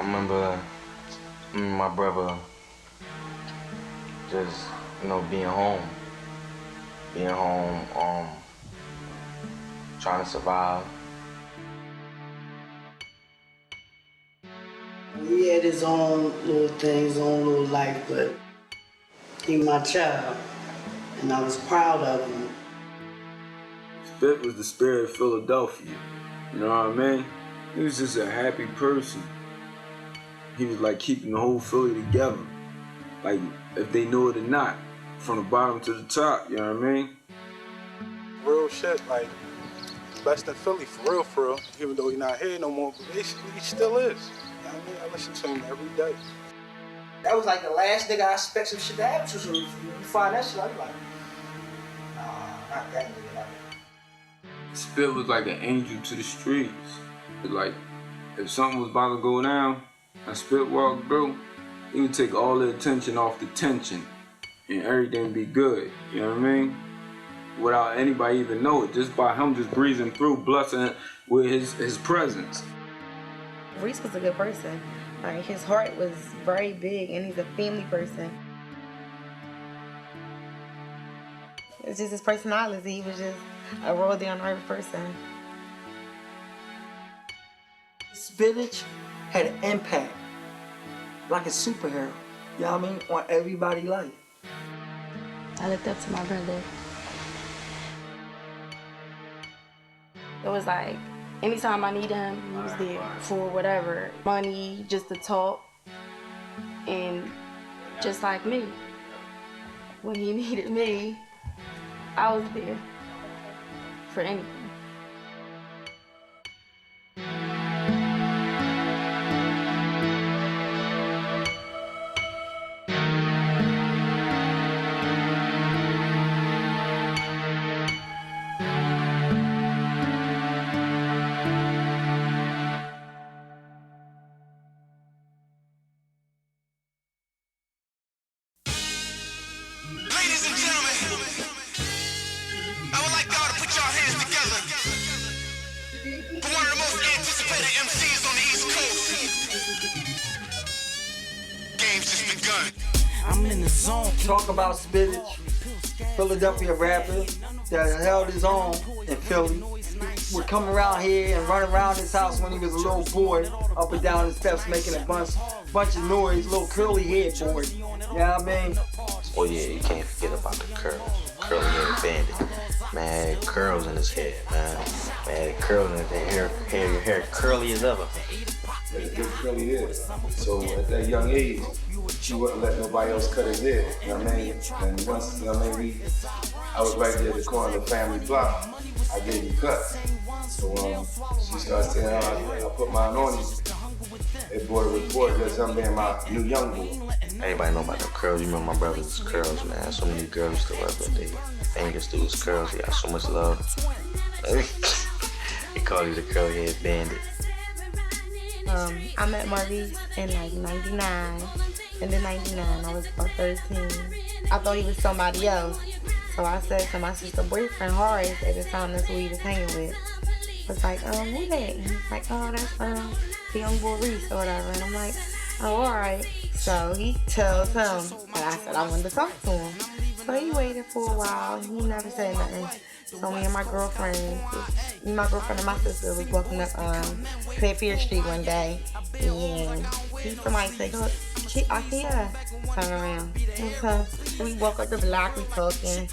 remember my brother just, being home, trying to survive. He had his own little thing, his own little life, but he was my child, and I was proud of him. Spit was the spirit of Philadelphia, you know what I mean? He was just a happy person. He was like keeping the whole Philly together, like if they knew it or not, from the bottom to the top, you know what I mean? Real shit, like best in Philly, for real, even though he's not here no more, but he still is. You know what I mean? I listen to him every day. That was like the last nigga I expect some shit to happen to. So you find that shit, I be like, nah, not that nigga. Like. Spit was like an angel to the streets. Like, if something was about to go down, and Spit walked through, he would take all the attention off the tension, and everything would be good, you know what I mean? Without anybody even know it, just by him just breezing through, blessing with his presence. Reese was a good person. Like, his heart was very big, and he's a family person. It's just his personality. He was just a real down-to-earth person. Spittage had an impact, like a superhero, you know what I mean, on everybody's life. I looked up to my brother. It was like, anytime I needed him, he was there for whatever. Money, just to talk, and just like me. When he needed me, I was there for anything. Ladies and gentlemen, I would like y'all to put your hands together for one of the most anticipated MCs on the East Coast. Game's just begun. I'm in the zone. Talk about Spittage, Philadelphia rapper that held his own in Philly. Would come around here and run around his house when he was a little boy, up and down the steps making a bunch of noise, little curly head boy. You know what I mean? Oh yeah, you can't forget about the curls. Curly head bandit. Man, had curls in his head, man. Man, had curls in his hair. Your hair curly as ever. Had a good curly head. So at that young age, he wouldn't let nobody else cut his hair. You know what I mean? And once, you know what I mean, I was right there at the corner of the family block. I gave him cuts. So she started saying, I put mine on him. They brought a report that I'm being my new young boy. Everybody know about the curls. You remember my brother's curls, man. So many girls used to love that. They fingers through his curls. He got so much love. They call you the curly head bandit. I met Maurice in like 99. And in 99, I was about 13. I thought he was somebody else. So I said to my sister boyfriend, Horace, at the time that's who he was hanging with. I was like, who that? And he's like, oh, that's the young boy Reese or whatever. And I'm like, oh, all right. So he tells him, and I said I wanted to talk to him. So he waited for a while. He never said nothing. So me and my girlfriend and my sister was walking up Clearfield Street one day, and somebody said, "Go, I see her." Turn around. And so we walk up the block, we talking.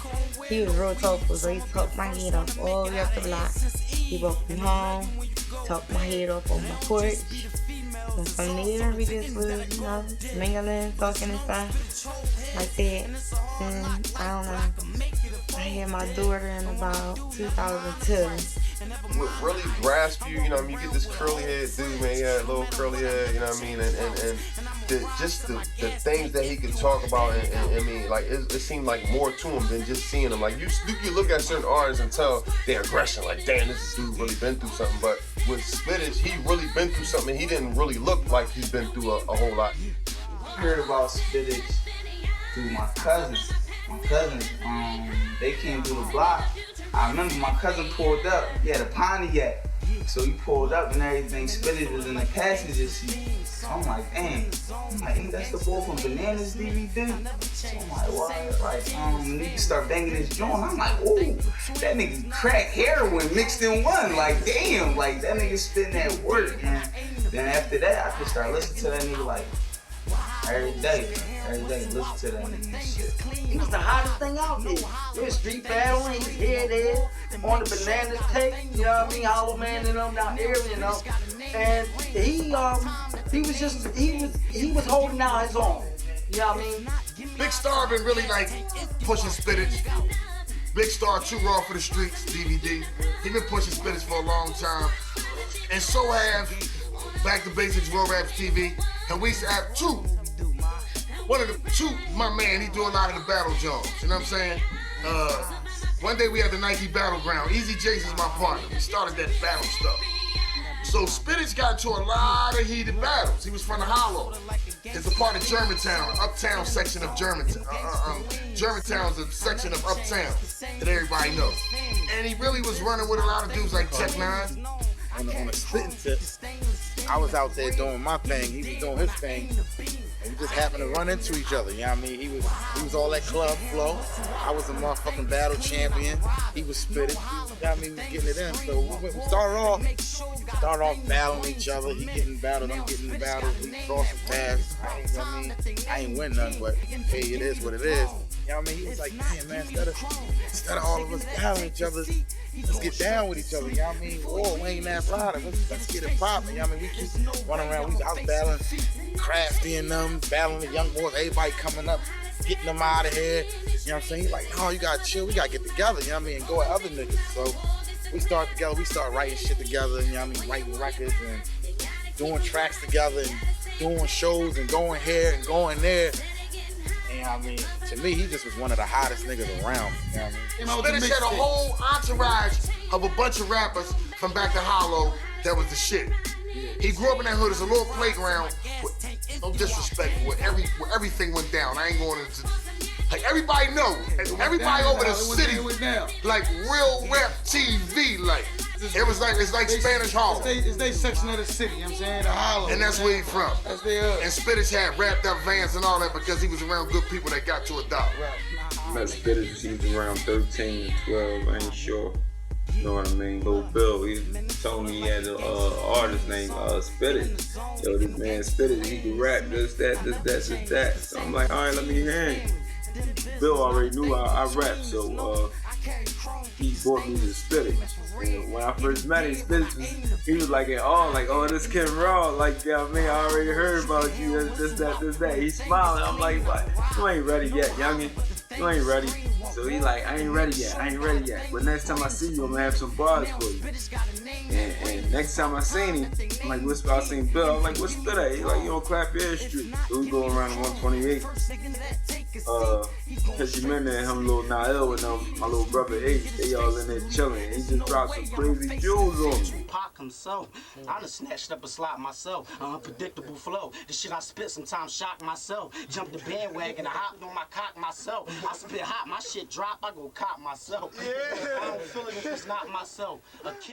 He was real talkful, so he talked my head off all the way up the block. He walked me home, talked my head off on my porch. And from there, we just was, mingling, talking and stuff like that. And I don't know. I had my daughter in about 2002. What really grasp you, you know what I mean, you get this curly head dude, man, he had a little curly head, you know what I mean, and the things that he could talk about, and I mean, like, it seemed like more to him than just seeing him. Like, you can look at certain artists and tell their aggression, like, damn, this dude really been through something, but with Spittage, he really been through something, he didn't really look like he's been through a whole lot. I heard about Spittage through my cousins. My cousins, they came through the block. I remember my cousin pulled up. He had a Pontiac, so he pulled up and everything. Spittage was in the passenger seat. So I'm like, dang. I'm like, ain't that's the boy from Bananas DVD? So I'm like, what? Like, niggas start banging his joint. I'm like, ooh, that nigga crack heroin mixed in one. Like, damn, like that nigga spitting that work, man. Then after that, I could start listening to that nigga like every day, listen to that nigga and shit. He was the hottest thing out there. He was street battling, he was here, there, on the Bananas tape, you know what I mean? Hollow Man and them down there, you know. And he was holding out his own. You know what I mean? Big Star been really like pushing Spittage. Big Star Too Raw for the Streets DVD. He been pushing Spittage for a long time. And so have Back to Basics Real Raps TV. And we used to have two. One of the two, my man, he do a lot of the battle jobs. You know what I'm saying? One day we had the Nike Battleground. Easy Jason's my partner. We started that battle stuff. So Spittage got into a lot of heated battles. He was from the Hollow. It's a part of Germantown, uptown section of Germantown. Germantown's a section of uptown that everybody knows. And he really was running with a lot of dudes like Tech Nine. On a spitting tip, I was out there doing my thing, he was doing his thing, and we just happened to run into each other, you know what I mean? He was all that club flow, I was a motherfucking battle champion, he was Spittage, you know what I mean, we was getting it in, so we started off battling each other, he getting battled, I'm getting the battle, we crossing paths, I ain't win nothing, but hey, it is what it is. You know what I mean? He was like, damn man, instead of all of us battling each other, let's get down with each other, you know what I mean? Whoa, we ain't that louder, let's get it popping, you know what I mean? We keep running around, I was battling Crafty and them, battling the young boys, everybody coming up, getting them out of here, you know what I'm saying? He's like, no, you gotta chill, we gotta get together, you know what I mean? And go at other niggas, so we started together, we started writing shit together, you know what I mean? Writing records and doing tracks together and doing shows and going here and going there. You know what I mean? To me, he just was one of the hottest niggas around. You know what I mean? Spittage had a whole entourage of a bunch of rappers from back to Hollow that was the shit. He grew up in that hood as a little playground with no disrespect where everything went down. I ain't going into like everybody know. Everybody over the city like real rap TV like. It's like Spanish Harlem. It's they section of the city, you know what I'm saying? The Hollow. And that's where he from. That's their hood. And Spittage had wrapped up vans and all that because he was around good people that got to a dollar. I met Spittage, he was around 13, 12, I ain't sure. You know what I mean? Lil Bill, he told me he had an artist named Spittage. Yo, this man Spittage, he can rap, this, that. So I'm like, all right, let me hear him. Bill already knew I rap, so he brought me to Spittage. And when I first met him, Spittage he was like, oh, this Kid Raw, like, yeah, man, I already heard about you, this, that. He's smiling. I'm like, what? You ain't ready yet, youngin'. You ain't ready. So he like, I ain't ready yet. But next time I see you, I'm gonna have some bars for you. And next time I seen him, I'm like, I seen Bill, I'm like, what's that? He like, you on Clapper Street. So we go around 128. Cause you remember him, little Nael and my little brother H, they all in there chilling. He just dropped some crazy jewels on me. Himself. I done snatched up a slot myself, an unpredictable flow. The shit I spit sometimes shock myself. Jumped the bandwagon, I hopped on my cock myself. I spit hot, my shit drop, I go cop myself. I don't feel it if it's not myself.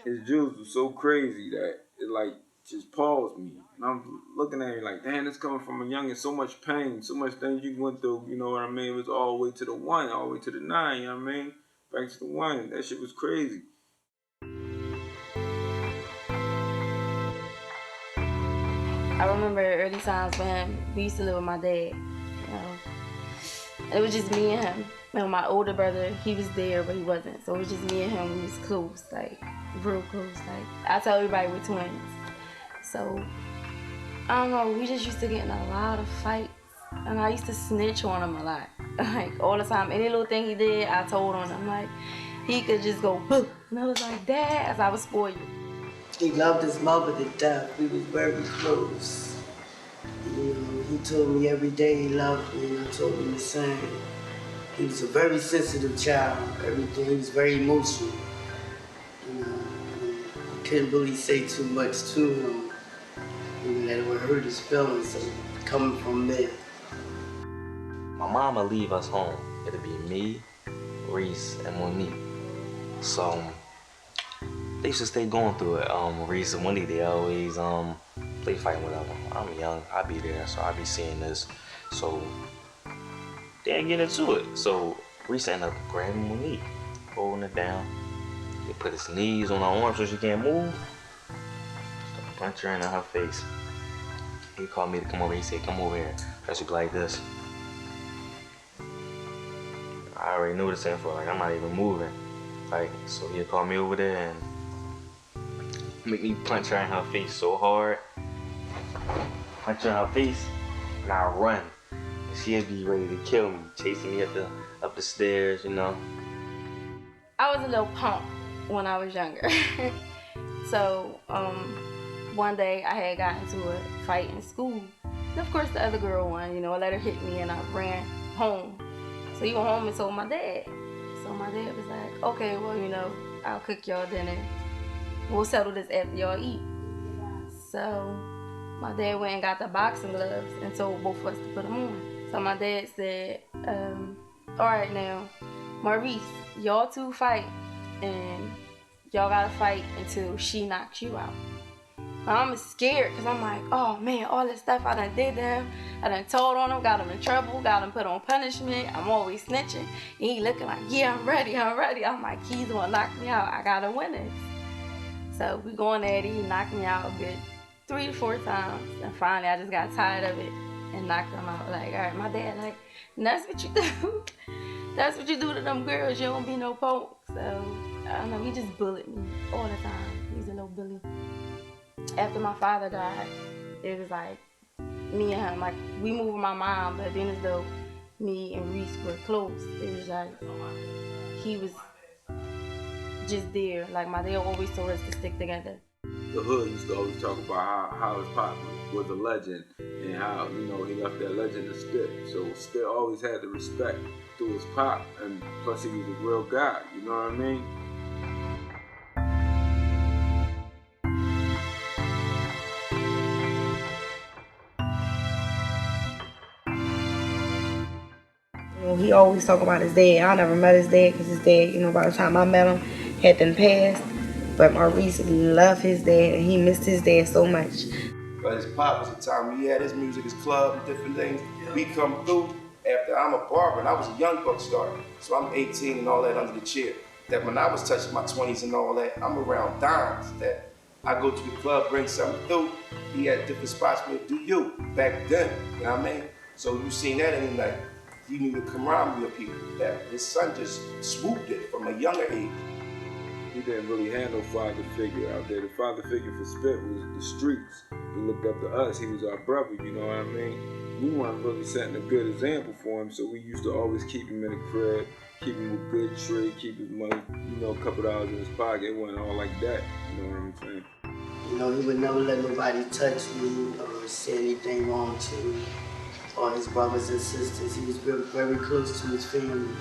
His jewels was so crazy that it like just paused me. And I'm looking at him like, damn, it's coming from a youngin', so much pain, so much things you went through, you know what I mean? It was all the way to the 1, all the way to the 9, you know what I mean? Back to the 1, that shit was crazy. I remember early times with him, we used to live with my dad, you know. It was just me and him. And my older brother, he was there, but he wasn't. So it was just me and him, we was close, like, real close. Like, I tell everybody we're twins. So, I don't know, we just used to get in a lot of fights. And I used to snitch on him a lot. Like, all the time, any little thing he did, I told on him. Like, he could just go, boo. And I was like, Dad, as I was spoiled. He loved his mother to death. We was very close. You know, he told me every day he loved me, and I told him the same. He was a very sensitive child. Everything, he was very emotional. You know, I couldn't really say too much to him. You know, that it would hurt his feelings. So coming from there. My mama leave us home. It'll be me, Reese, and Monique. So they used to stay going through it. Reese and Monique, they always play fighting, whatever. I'm young, I be there, so I be seeing this. So they ain't get into it. So Reese ended up grabbing my knee, holding it down. He put his knees on her arm so she can't move. Punch her in her face. He called me to come over. He said, "Come over here." I should be like this. I already knew this info. Like, I'm not even moving. Like, so he'd call me over there and make me punch her in her face so hard. Punch her in her face, and I run. And she'd be ready to kill me, chasing me up the stairs, you know. I was a little punk when I was younger. So, one day I had gotten into a fight in school. And of course the other girl won, you know, I let her hit me and I ran home. So he went home and told my dad. So my dad was like, okay, well, you know, I'll cook y'all dinner. We'll settle this after y'all eat. So my dad went and got the boxing gloves and told both of us to put them on. So my dad said, all right now, Maurice, y'all two fight and y'all gotta fight until she knocks you out. I'm scared because I'm like, oh man, all this stuff I done did to him. I done told on him, got him in trouble, got him put on punishment. I'm always snitching. And he looking like, yeah, I'm ready. I'm like, he's gonna knock me out. I gotta win this. So we going at it. He knocked me out a good 3 to 4 times. And finally I just got tired of it and knocked him out. Like, all right, my dad, like, that's what you do. That's what you do to them girls. You don't be no punk. So I don't know, he just bullied me all the time. He's a little bully. After my father died, it was like me and him, like we moved with my mom, but then as though me and Reese were close. It was like he was just there. Like my dad always told us to stick together. The hood used to always talk about how his pop was a legend and how, you know, he left that legend to Spit. So Spit always had the respect to his pop, and plus he was a real guy, you know what I mean? He always talk about his dad. I never met his dad because his dad, you know, by the time I met him, had been passed. But Maurice loved his dad and he missed his dad so much. But his pop was the time when he had his music, his club, and different things. We come through after I'm a barber and I was a young buck star. So I'm 18 and all that under the chair. That when I was touching my 20s and all that, I'm around dimes. That I go to the club, bring something through. He had different spots where do you back then, you know what I mean? So you seen that and like, he knew the camaraderie of people, that his son just swooped it from a younger age. He didn't really have no father figure out there. The father figure for Spit was the streets. He looked up to us. He was our brother, you know what I mean? We weren't really setting a good example for him, so we used to always keep him in the crib, keep him with good trade, keep his money, you know, a couple dollars in his pocket. It wasn't all like that, you know what I'm saying? You know, he would never let nobody touch me or say anything wrong to me. Or his brothers and sisters. He was very close to his family.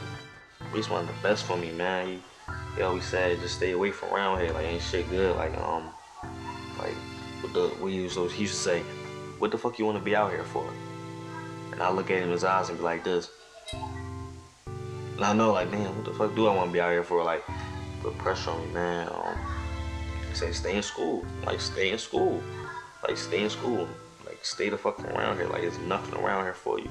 He's one of the best for me, man. He always said, just stay away from around here. Like, ain't shit good. Like he used to say, what the fuck you want to be out here for? And I look at him in his eyes and be like this. And I know, like, damn, what the fuck do I want to be out here for? Like, put pressure on me, man. Say, stay in school. Like, stay in school. Like, stay in school. Stay the fuck around here. Like, there's nothing around here for you.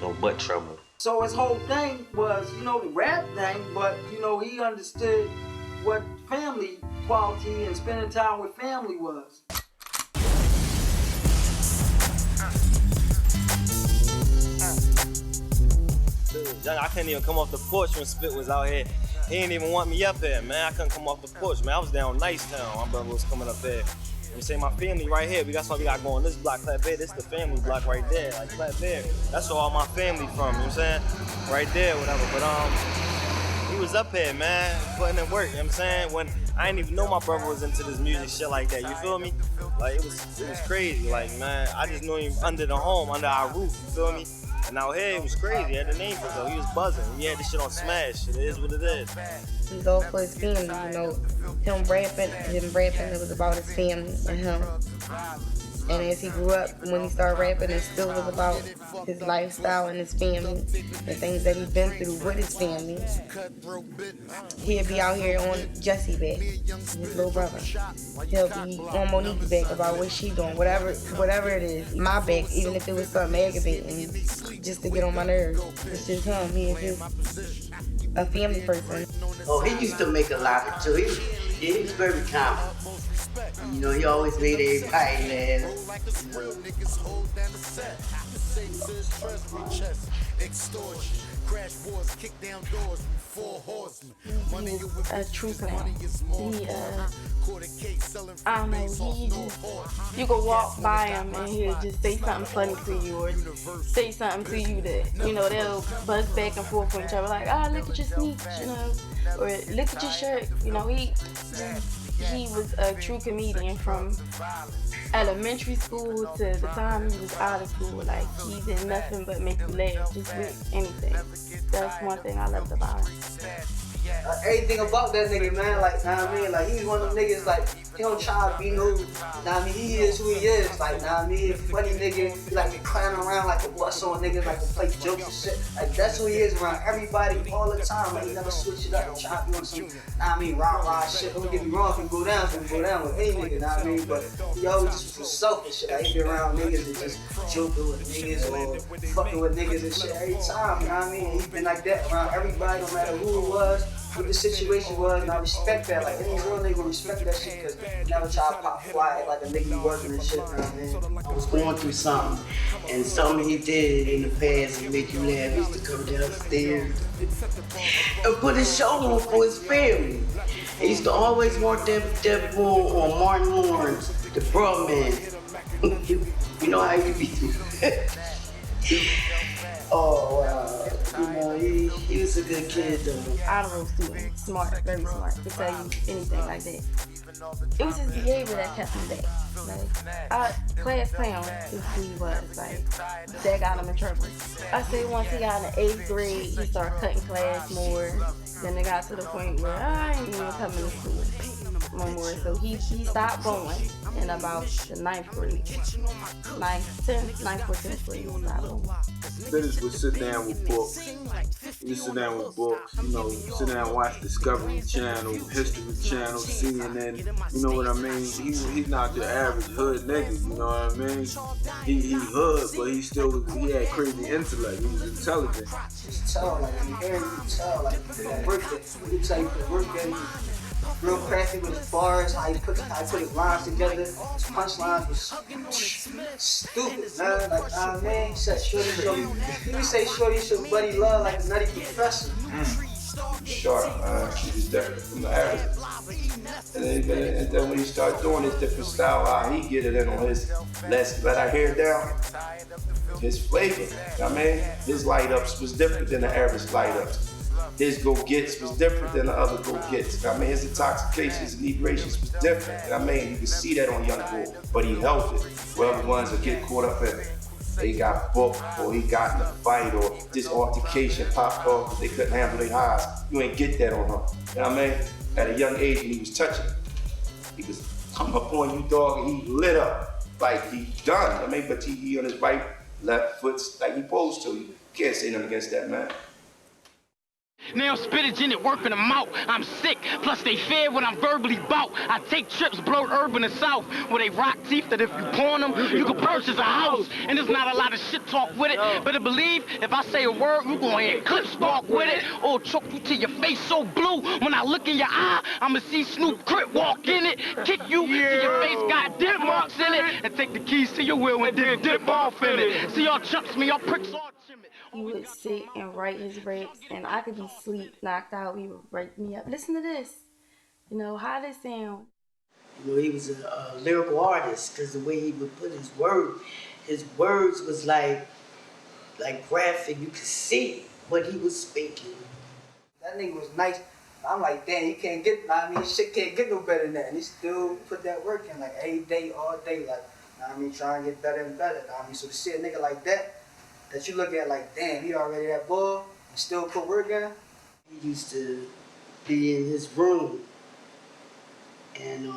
No but trouble. So his whole thing was, you know, the rap thing, but, you know, he understood what family quality and spending time with family was. I couldn't even come off the porch when Spit was out here. He didn't even want me up here, man. I couldn't come off the porch, man. I was down Nicetown. My brother was coming up there. You say my family right here, that's why we got going this block, Clap Bear, this the family block right there, like Clap Bear. That's where all my family from, you know what I'm saying? Right there, whatever, but he was up here, man, putting in work, you know what I'm saying? When I didn't even know my brother was into this music shit like that, you feel me? Like, it was crazy, like, man, I just knew him under the home, under our roof, you feel me? And out here, it was crazy, he had the name for it, though, he was buzzing, he had this shit on Smash, it is what it is. He's all for his family, you know. Him rapping, it was about his family and him. And as he grew up, when he started rapping, it still was about his lifestyle and his family, the things that he's been through with his family. He'll be out here on Jessie back, his little brother. He'll be on Monique's back about what she doing, whatever it is. My back, even if it was something aggravating, just to get on my nerves. It's just him. He is just a family person. Oh, he used to make a lot of too. He was very common. You know, he always made everybody laugh. A true clown. He, I don't know, you could walk by him and he'll just say something funny to you or say something to you that, you know, they'll buzz back and forth with each other like, ah, look at your sneaks, you know, or look at your shirt. You know, he was a true comedian from elementary school to the time he was out of school. Like, he did nothing but make you laugh, just with anything. That's one thing I loved about him. Everything about that nigga, man, like, know what I mean? Like, he's one of them niggas, like, he don't try to be no, know what I mean? He is who he is, like, know what I mean? Funny nigga, he like clowning around like a bust on niggas, like to play jokes and shit. Like, that's who he is around everybody all the time. Like, he never switch it up and try to be on some, know what I mean, rah-rah shit. Don't get me wrong, if you go down, with any nigga, know what I mean? But he always just was selfish shit. Like, he be around niggas and just joking with niggas or fucking with niggas and shit every time, you know what I mean? He's been like that around everybody, no matter who it was, what the situation was, and I respect that. Like, any real nigga will respect that shit, because he never try to pop fly like a nigga he wasn't and shit, you know what I mean? I was going through something, and something he did in the past would make you laugh. He used to come downstairs and put his show on for his family. He used to always want that bull on Martin Lawrence, the bro man. You know how you be Oh, wow. You know, he was a good kid, though. Honorable student, smart, very smart, could tell you anything like that. It was his behavior that kept him back. Like, class clown is who he was. Like, that got him in trouble. I say once he got in the 8th grade, he started cutting class more. Then it got to the point where I ain't even coming to school no more. So he stopped going in about the 9th grade. 9th or 10th grade, he stopped going. Spittage would sit down with books. We sit down with books, you know, sit down and watch Discovery Channel, History Channel, CNN, you know what I mean? He's not your average hood nigga, you know what I mean? He hood, but he had crazy intellect, he was intelligent. Just tell, like, you hear him, you tell, like, you can work it. You tell you can work it. Real crafty with his bars, how he put his lines together, his punchlines was stupid, man. Like, nah, man, he said shorty, he would say shorty should buddy love like a nutty professor. Sharp, he was different from the average. And then when he started doing his different style, how he get it in on his let's let our hair down, his flavor, you know what I mean? His light-ups was different than the average light-ups. His go-gets was different than the other go-gets. I mean, his intoxications, his inebriations was different. I mean, you can see that on Young Bull, but he held it. Well, the ones that get caught up in it, they got booked, or he got in a fight, or this altercation popped off because they couldn't handle their highs. You ain't get that on him. You know what I mean? At a young age, when he was touching, he was coming up on you, dog, and he lit up like he done. I mean, but he on his right, left foot like he supposed to. You can't say nothing against that, man. Now Spittage in it, working them out. I'm sick, plus they fear when I'm verbally bout. I take trips, blow urban and south, where they rock teeth that if you pawn them, you can purchase a house. And there's not a lot of shit talk with it. Better believe, if I say a word, you gon' hear clip spark with it. Or choke you till your face so blue. When I look in your eye, I'ma see Snoop Crip walk in it. Kick you till your face got dip marks in it. And take the keys to your wheel and dip off in it. See y'all chumps me, y'all pricks all chimney. He would sit and write his raps, and I could be asleep, knocked out. He would wake me up. Listen to this. You know, how this sound? You know, he was a lyrical artist, because the way he would put his words was like graphic. You could see what he was speaking. That nigga was nice. I'm like, damn, you can't get, I mean, shit can't get no better than that. And he still put that work in, like, every day, all day, like, I mean, trying to get better and better. I mean, so to see a nigga like that you look at like, damn, he already that ball and still put work in. He used to be in his room And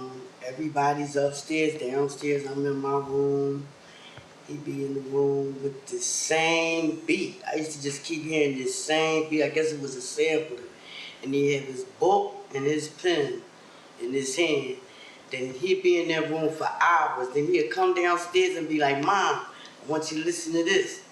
everybody's upstairs, downstairs. I'm in my room. He be in the room with the same beat. I used to just keep hearing this same beat. I guess it was a sampler. And he had his book and his pen in his hand. Then he'd be in that room for hours. Then he'd come downstairs and be like, Mom, I want you to listen to this.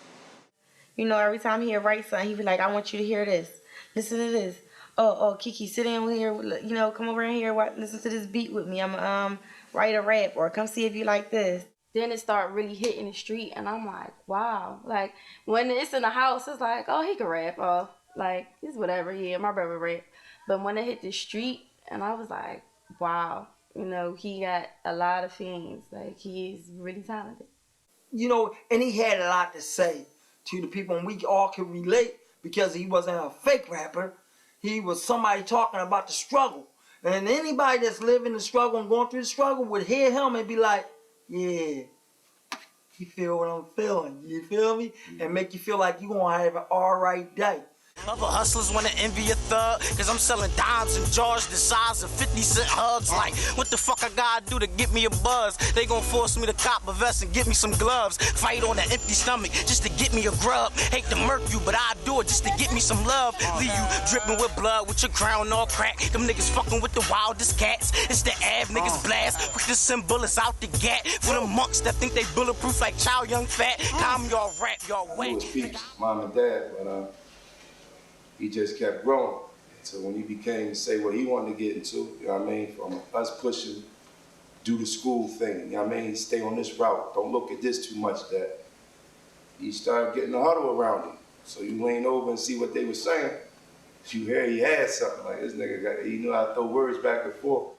You know, every time he'd write something, he'd be like, I want you to hear this. Listen to this. Oh, Kiki, sit in here. You know, come over in here. Listen to this beat with me. I'm write a rap, or come see if you like this. Then it started really hitting the street, and I'm like, wow. Like, when it's in the house, it's like, oh, he can rap. Oh, like, it's whatever. Yeah, my brother rap. But when it hit the street, and I was like, wow. You know, he got a lot of fans. Like, he's really talented. You know, and he had a lot to say to the people, and we all can relate because he wasn't a fake rapper. He was somebody talking about the struggle. And anybody that's living the struggle and going through the struggle would hear him and be like, yeah, you feel what I'm feeling. You feel me? And make you feel like you're going to have an all right day. Other hustlers wanna envy a thug, cause I'm selling dimes and jars the size of 50-cent hugs. Like, what the fuck I gotta do to get me a buzz? They gon' force me to cop a vest and get me some gloves. Fight on an empty stomach just to get me a grub. Hate to murk you, but I do it just to get me some love. Leave you dripping with blood with your crown all cracked. Them niggas fucking with the wildest cats. It's the ab niggas blast with the symbolists out the gat. For the monks that think they bulletproof like Chow Young Fat. Calm y'all rap, y'all It was Pete's mom and dad, but he just kept growing. So when he became to say what he wanted to get into, you know what I mean, from us pushing, do the school thing, you know what I mean, stay on this route, don't look at this too much, that he started getting a huddle around him. So you lean over and see what they were saying. You hear he had something, like this nigga he knew how to throw words back and forth.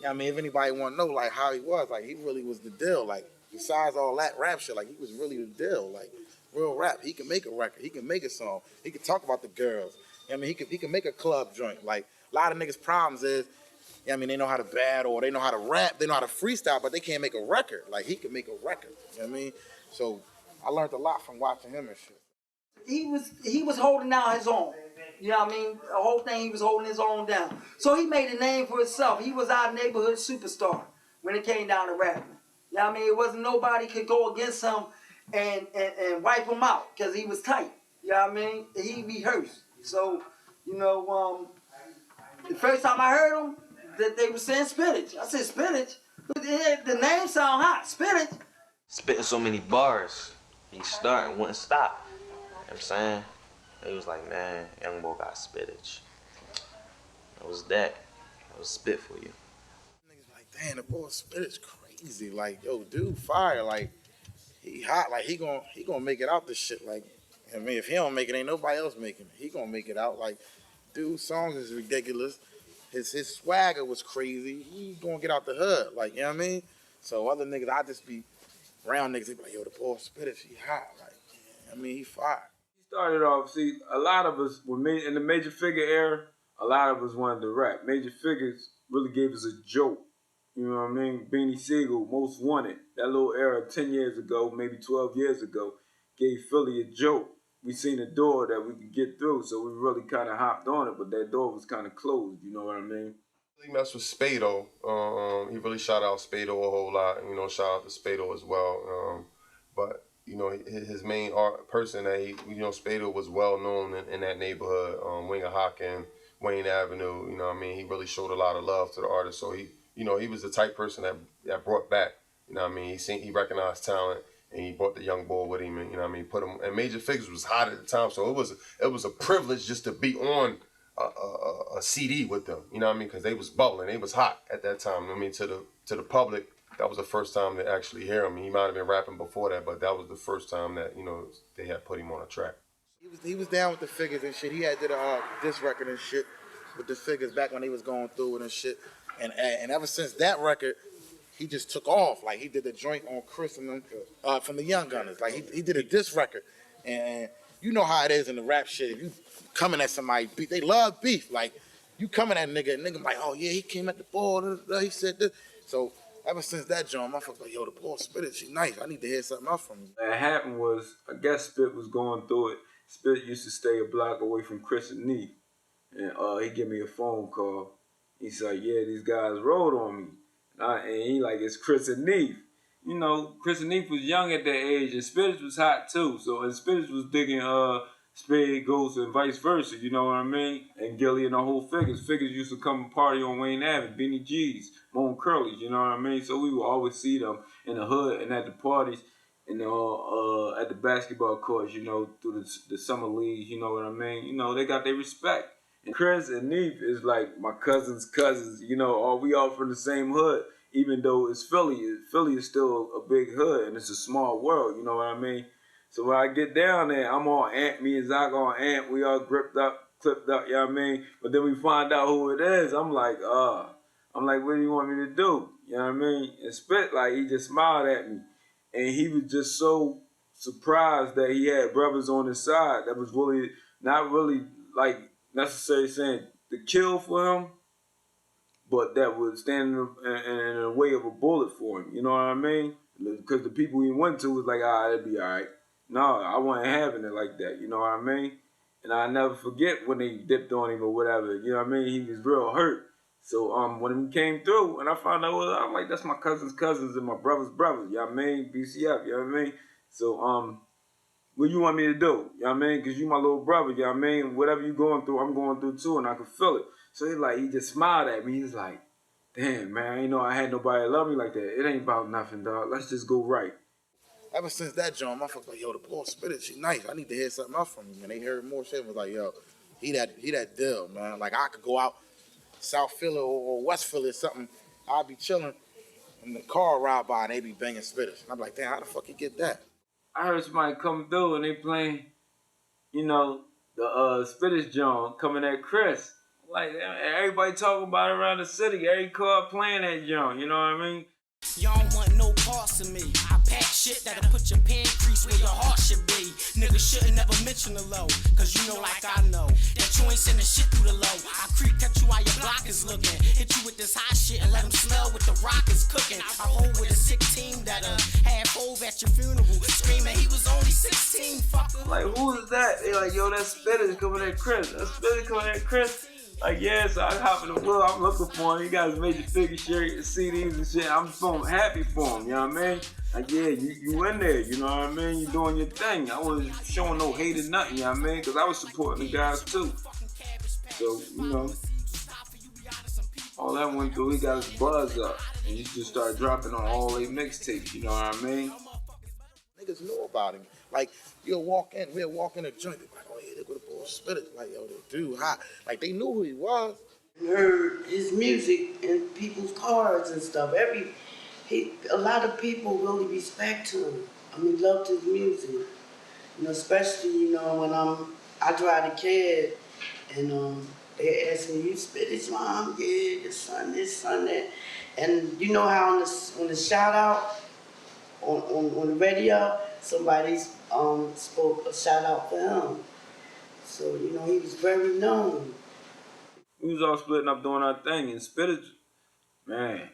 Yeah, I mean, if anybody want to know, like, how he was, like, he really was the deal. Like, besides all that rap shit, like, he was really the deal. Like, real rap. He can make a record. He can make a song. He can talk about the girls. You know I mean, he can make a club joint. Like, a lot of niggas' problems is, you know I mean, they know how to battle or they know how to rap, they know how to freestyle, but they can't make a record. Like, he can make a record. You know what I mean? So, I learned a lot from watching him and shit. He was holding down his own. You know what I mean? The whole thing, he was holding his own down. So he made a name for himself. He was our neighborhood superstar when it came down to rapping. You know what I mean? It wasn't nobody could go against him and wipe him out because he was tight. You know what I mean? He rehearsed. So, you know, the first time I heard him, that they were saying Spittage. I said, Spittage? The name sound hot, Spittage. Spitting so many bars, he started and wouldn't stop. You know what I'm saying? He was like, man, young boy got Spittage. That was that. That was spit for you. Niggas like, damn, the boy Spittage crazy. Like, yo, dude, fire. Like, he hot. Like, he gonna make it out this shit. Like, I mean, if he don't make it, ain't nobody else making it. He gonna make it out. Like, dude's songs is ridiculous. His swagger was crazy. He gonna get out the hood. Like, you know what I mean? So other niggas, I just be around niggas, they be like, yo, the boy Spittage, he hot. Like, I mean, he fire. Started off, see, a lot of us were in the Major Figure era, a lot of us wanted to rap. Major Figures really gave us a joke. You know what I mean? Beanie Siegel, Most Wanted, that little era 10 years ago, maybe 12 years ago, gave Philly a joke. We seen a door that we could get through, so we really kind of hopped on it, but that door was kind of closed, you know what I mean? He messed with Spado. He really shout out Spado a whole lot. You know, shout out to Spado as well. But you know, his main person that Spado was well known in that neighborhood, Wingahocken, Wayne Avenue. You know what I mean? He really showed a lot of love to the artist. So he was the type person that brought back. You know what I mean? He recognized talent and he brought the young boy with him. And you know what I mean? Put him. And Major Figures was hot at the time, so it was a privilege just to be on a CD with them. You know what I mean? Because they was bubbling, they was hot at that time. I mean, to the public. That was the first time to actually hear him. He might have been rapping before that, but that was the first time that, they had put him on a track. He was down with the Figures and shit. He had did a diss record and shit with the Figures back when he was going through it and shit. And ever since that record, he just took off. Like, he did the joint on Chris and them from the Young Gunners. Like, he did a diss record. And you know how it is in the rap shit. If you coming at somebody, they love beef. Like, you coming at a nigga like, oh yeah, he came at the ball, he said this. So, ever since that joint, my fuck like, yo, the boy Spittage, she nice. I need to hear something else from you. What happened was, I guess Spit was going through it. Spit used to stay a block away from Chris and Neat. And he gave me a phone call. He's like, yeah, these guys rode on me. And he like, it's Chris and Neef. You know, Chris and Neef was young at that age, and Spittage was hot too. So, and Spittage was digging Spade, Ghost, and vice versa, you know what I mean? And Gilly and the whole Figures. Figures used to come and party on Wayne Avenue, Benny G's, Moan Curly's, you know what I mean? So we would always see them in the hood and at the parties and at the basketball courts, you know, through the summer leagues, you know what I mean? You know, they got their respect. And Chris and Neef is like my cousin's cousins, you know, we all from the same hood, even though it's Philly. Philly is still a big hood and it's a small world, you know what I mean? So when I get down there, I'm all amped, me and Zach on amp, we all gripped up, clipped up, you know what I mean? But then we find out who it is, I'm like, what do you want me to do? You know what I mean? And Spit, like, he just smiled at me. And he was just so surprised that he had brothers on his side that was really, not really, like, necessarily saying to kill for him, but that would stand in the way of a bullet for him, you know what I mean? Because the people he went to was like, it'd be all right. No, I wasn't having it like that, you know what I mean? And I never forget when they dipped on him or whatever, you know what I mean? He was real hurt. So when he came through and I found out, I'm like, that's my cousin's cousins and my brother's brothers, you know what I mean? BCF, you know what I mean? So what you want me to do, you know what I mean? Because you my little brother, you know what I mean? Whatever you going through, I'm going through too, and I could feel it. So he just smiled at me. He was like, damn, man, I ain't know I had nobody that love me like that. It ain't about nothing, dog. Let's just go right. Ever since that joint, my folks like, yo, the boy Spittage, she nice. I need to hear something else from him. And they heard more shit and was like, yo, he that deal, man. Like, I could go out South Philly or West Philly or something. I'd be chilling and the car ride by and they be banging Spittage. And I'm like, damn, how the fuck you get that? I heard somebody come through and they playing, you know, the Spittage joint coming at Chris. Like, everybody talking about it around the city. Every car playing that joint, you know what I mean? Y'all don't want no parts of me. I pack shit that'll put your pancreas where your heart should be. Niggas shouldn't never mention the low, cause you know like I know that you ain't sending shit through the low. I creep, catch you while your block is looking. Hit you with this hot shit and let them smell what the rock is cooking. I roll with a sick team that'll have over at your funeral, screaming he was only 16, fucker. Like, who is that? They like, yo, that's Spittage coming at Chris. That's Spittage coming at Chris. Like, yeah, so I hop in the wheel, I'm looking for him. He got his Major Figure shirt and CDs and shit. I'm so happy for him, you know what I mean? Like, yeah, you in there, you know what I mean? You doing your thing. I wasn't showing no hate or nothing, you know what I mean? Because I was supporting the guys too. So, you know, all that went through, he got his buzz up. And he just started dropping on all their mixtapes, you know what I mean? Niggas know about him. Like, we'll walk in a joint, like, oh yeah, look what the boy Spittage. Like, yo, the dude hot. Like, they knew who he was. Heard his music in people's cars and stuff. A lot of people really respect him. I mean, loved his music. You know, especially, you know, when I drive the cab and they ask me, you Spittage, mom? Yeah, your son this, son that. And you know how on the shout out on the radio, somebody spoke a shout out for him. So, you know, he was very known. We was all splitting up doing our thing, and Spittage, man,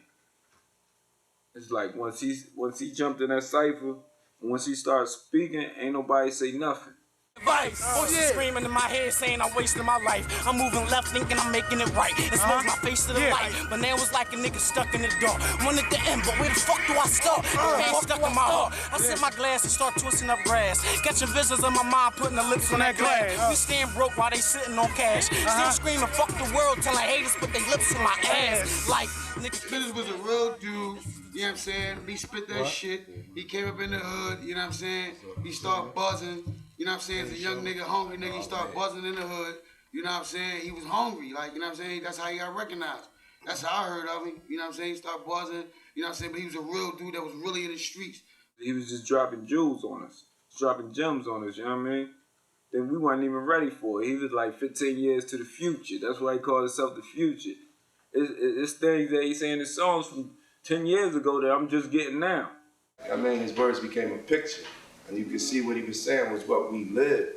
it's like once he jumped in that cypher, and once he started speaking, ain't nobody say nothing. Advice. Screaming in my head saying I'm wasting my life. I'm moving left thinking I'm making it right. And smoke my face to the light. But now it's like a nigga stuck in the dark. One at the end, but where the fuck do I start? The pain stuck in my heart. I sip my glass and start twisting up grass. Catching visions in my mind, putting the lips on that glass. We stand broke while they sitting on cash. Still screaming fuck the world, telling haters put their lips in my ass. Like, nigga. Spittage was a real dude, you know what I'm saying? He spit that shit. He came up in the hood, you know what I'm saying? He started buzzing. You know what I'm saying? As a young nigga, hungry nigga, he started buzzing in the hood. You know what I'm saying? He was hungry, like, you know what I'm saying? That's how he got recognized. That's how I heard of him. You know what I'm saying? He started buzzing, you know what I'm saying? But he was a real dude that was really in the streets. He was just dropping jewels on us, dropping gems on us, you know what I mean? Then we weren't even ready for it. He was like 15 years to the future. That's why he called himself the future. It's things that he's saying in songs from 10 years ago that I'm just getting now. I mean, his words became a picture. And you could see what he was saying was what we lived.